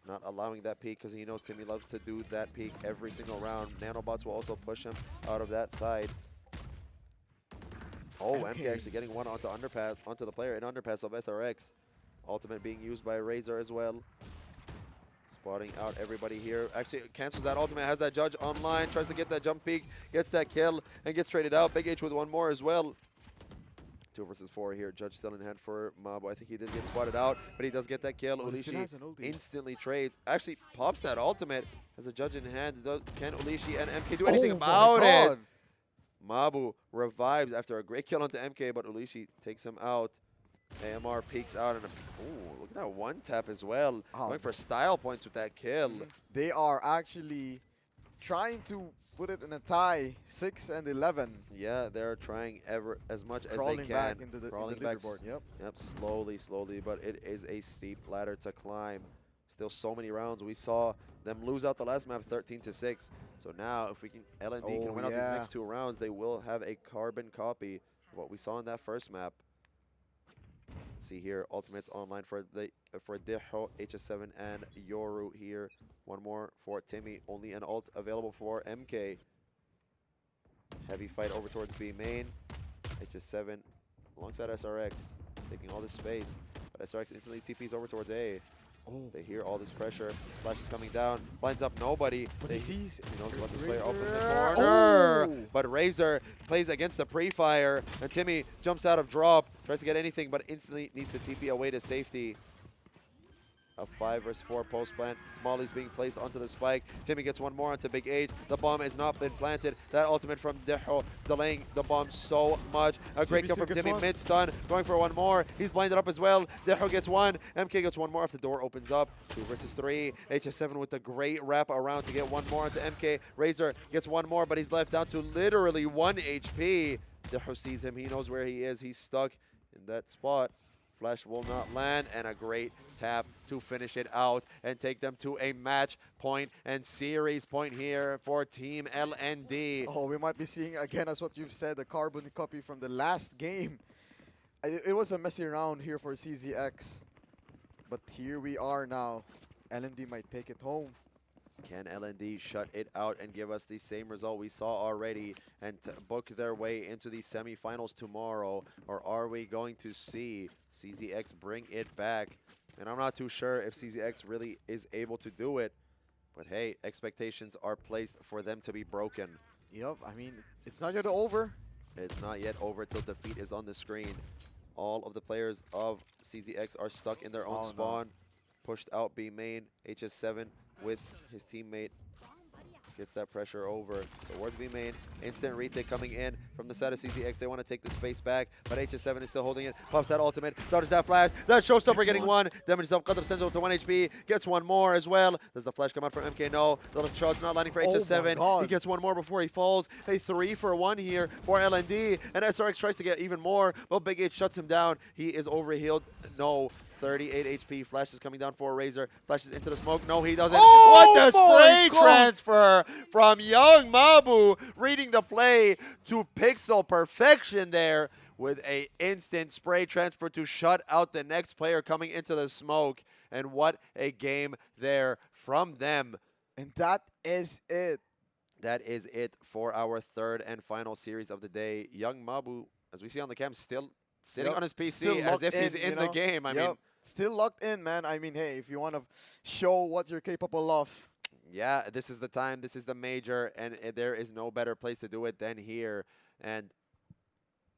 Speaker 1: Not allowing that peek because he knows Timmy loves to do that peek every single round. Nanobots will also push him out of that side. Oh, MK actually getting one onto underpass, onto the player in underpass of SRX. Ultimate being used by Razor as well. Spotting out everybody here. Actually cancels that ultimate, has that judge online, tries to get that jump peek, gets that kill, and gets traded out. Big H with one more as well. 2 versus 4 here. Judge still in hand for Mabo. I think he did get spotted out, but he does get that kill. Ulishi instantly trades. Actually pops that ultimate. Has a judge in hand. Can Ulishi and MK do anything about it? Mabu revives after a great kill onto MK, but Ulishi takes him out. AMR peeks out, and look at that one tap as well. Going for style points with that kill.
Speaker 2: They are actually trying to put it in a tie, 6 and 11.
Speaker 1: Yeah, they're trying as much as they can.
Speaker 2: Back into the leaderboard.
Speaker 1: Yep, slowly, but it is a steep ladder to climb. Still so many rounds. We saw them lose out the last map 13-6. So now if we can, LND can win out these next 2 rounds, they will have a carbon copy of what we saw in that first map. See here, ultimates online for Diho, HS7, and Yoru here. One more for Timmy. Only an ult available for MK. Heavy fight over towards B main. HS7 alongside SRX, taking all this space. But SRX instantly TPs over towards A. They hear all this pressure. Flash is coming down. Blinds up nobody.
Speaker 2: But he knows
Speaker 1: about this player open the corner. But Razor plays against the pre-fire. And Timmy jumps out of drop. Tries to get anything, but instantly needs to TP away to safety. A 5 versus 4 post plant. Molly's being placed onto the spike. Timmy gets one more onto Big H. The bomb has not been planted. That ultimate from Diho delaying the bomb so much. A great kill from Timmy mid stun. Going for one more. He's blinded up as well. Diho gets one. MK gets one more if the door opens up. 2 versus 3. HS7 with a great wrap around to get one more onto MK. Razor gets one more, but he's left down to literally 1 HP. Diho sees him. He knows where he is. He's stuck in that spot. Flash will not land, and a great tap to finish it out and take them to a match point and series point here for Team LND.
Speaker 2: Oh, we might be seeing again, as what you've said, a carbon copy from the last game. It was a messy round here for CZX, but here we are now. LND might take it home.
Speaker 1: Can LND shut it out and give us the same result we saw already and book their way into the semifinals tomorrow? Or are we going to see CZX bring it back? And I'm not too sure if CZX really is able to do it. But hey, expectations are placed for them to be broken.
Speaker 2: Yep, I mean, it's not yet over.
Speaker 1: It's not yet over till defeat is on the screen. All of the players of CZX are stuck in their own spawn. Pushed out B main, HS7 with his teammate. Gets that pressure over towards B main. Instant retake coming in from the side of CZX. They want to take the space back, but HS7 is still holding it. Pops that ultimate, dodges that flash. That showstopper getting one. Damage himself. Qatar sends over to 1 HP. Gets one more as well. Does the flash come out from MK? No. The shot's not landing for HS7. He gets one more before he falls. A 3-for-1 here for LND. And SRX tries to get even more, but Big H shuts him down. He is overhealed. No. 38 HP. Flash is coming down for Razor. Flashes into the smoke. No, he doesn't. What the spray transfer from Young Mabu, reading the play to pixel perfection there with a instant spray transfer to shut out the next player coming into the smoke. And what a game there from them.
Speaker 2: And that is it.
Speaker 1: That is it for our third and final series of the day. Young Mabu, as we see on the cam, still sitting on his PC as if he's in the game. I mean,
Speaker 2: still locked in, man. I mean, hey, if you want to show what you're capable of.
Speaker 1: Yeah, this is the time. This is the major, and there is no better place to do it than here. And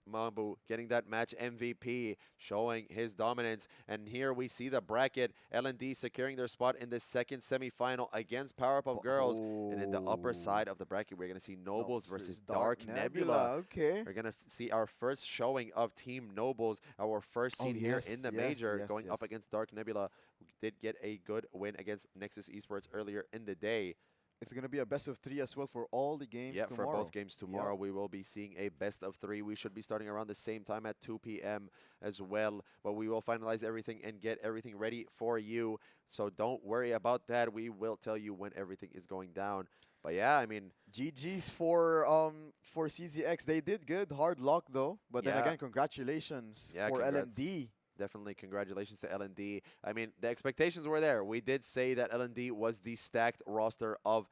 Speaker 1: Mabu getting that match MVP, showing his dominance. And here we see the bracket. LND securing their spot in the second semifinal against Powerpuff Girls. And in the upper side of the bracket, we're going to see Nobles versus Dark Nebula.
Speaker 2: Okay.
Speaker 1: We're going to see our first showing of Team Nobles, our first seed here in the major, going up against Dark Nebula, who did get a good win against Nexus Esports earlier in the day.
Speaker 2: It's going to be a best of 3 as well for all the games tomorrow.
Speaker 1: For both games tomorrow, we will be seeing a best of 3. We should be starting around the same time at 2 p.m. as well. But we will finalize everything and get everything ready for you. So don't worry about that. We will tell you when everything is going down. But yeah, I mean,
Speaker 2: GG's for CZX. They did good. Hard luck though. But then again, congratulations for LND.
Speaker 1: Definitely congratulations to LND. I mean, the expectations were there. We did say that LND was the stacked roster of,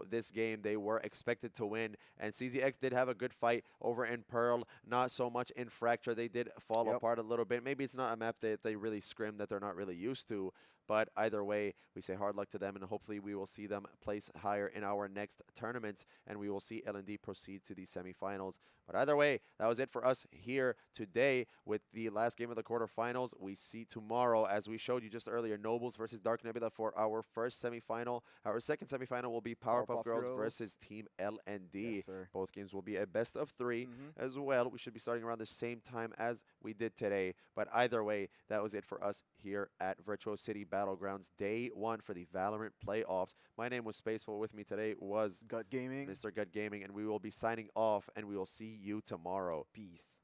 Speaker 1: this game. They were expected to win. And CZX did have a good fight over in Pearl. Not so much in Fracture. They did fall apart a little bit. Maybe it's not a map that they really scrim that they're not really used to. But either way, we say hard luck to them, and hopefully we will see them place higher in our next tournaments, and we will see LND proceed to the semifinals. But either way, that was it for us here today with the last game of the quarterfinals. We see tomorrow, as we showed you just earlier, Nobles versus Dark Nebula for our first semifinal. Our second semifinal will be Powerpuff Girls versus Team LND.
Speaker 2: Yes, sir.
Speaker 1: Both games will be a best of 3 as well. We should be starting around the same time as we did today. But either way, that was it for us here at Virtuocity Battlegrounds Day 1 for the Valorant playoffs. My name was Spaceful. With me today was
Speaker 2: Gut Gaming.
Speaker 1: Mr. Gut Gaming, and we will be signing off, and we will see you tomorrow.
Speaker 2: Peace.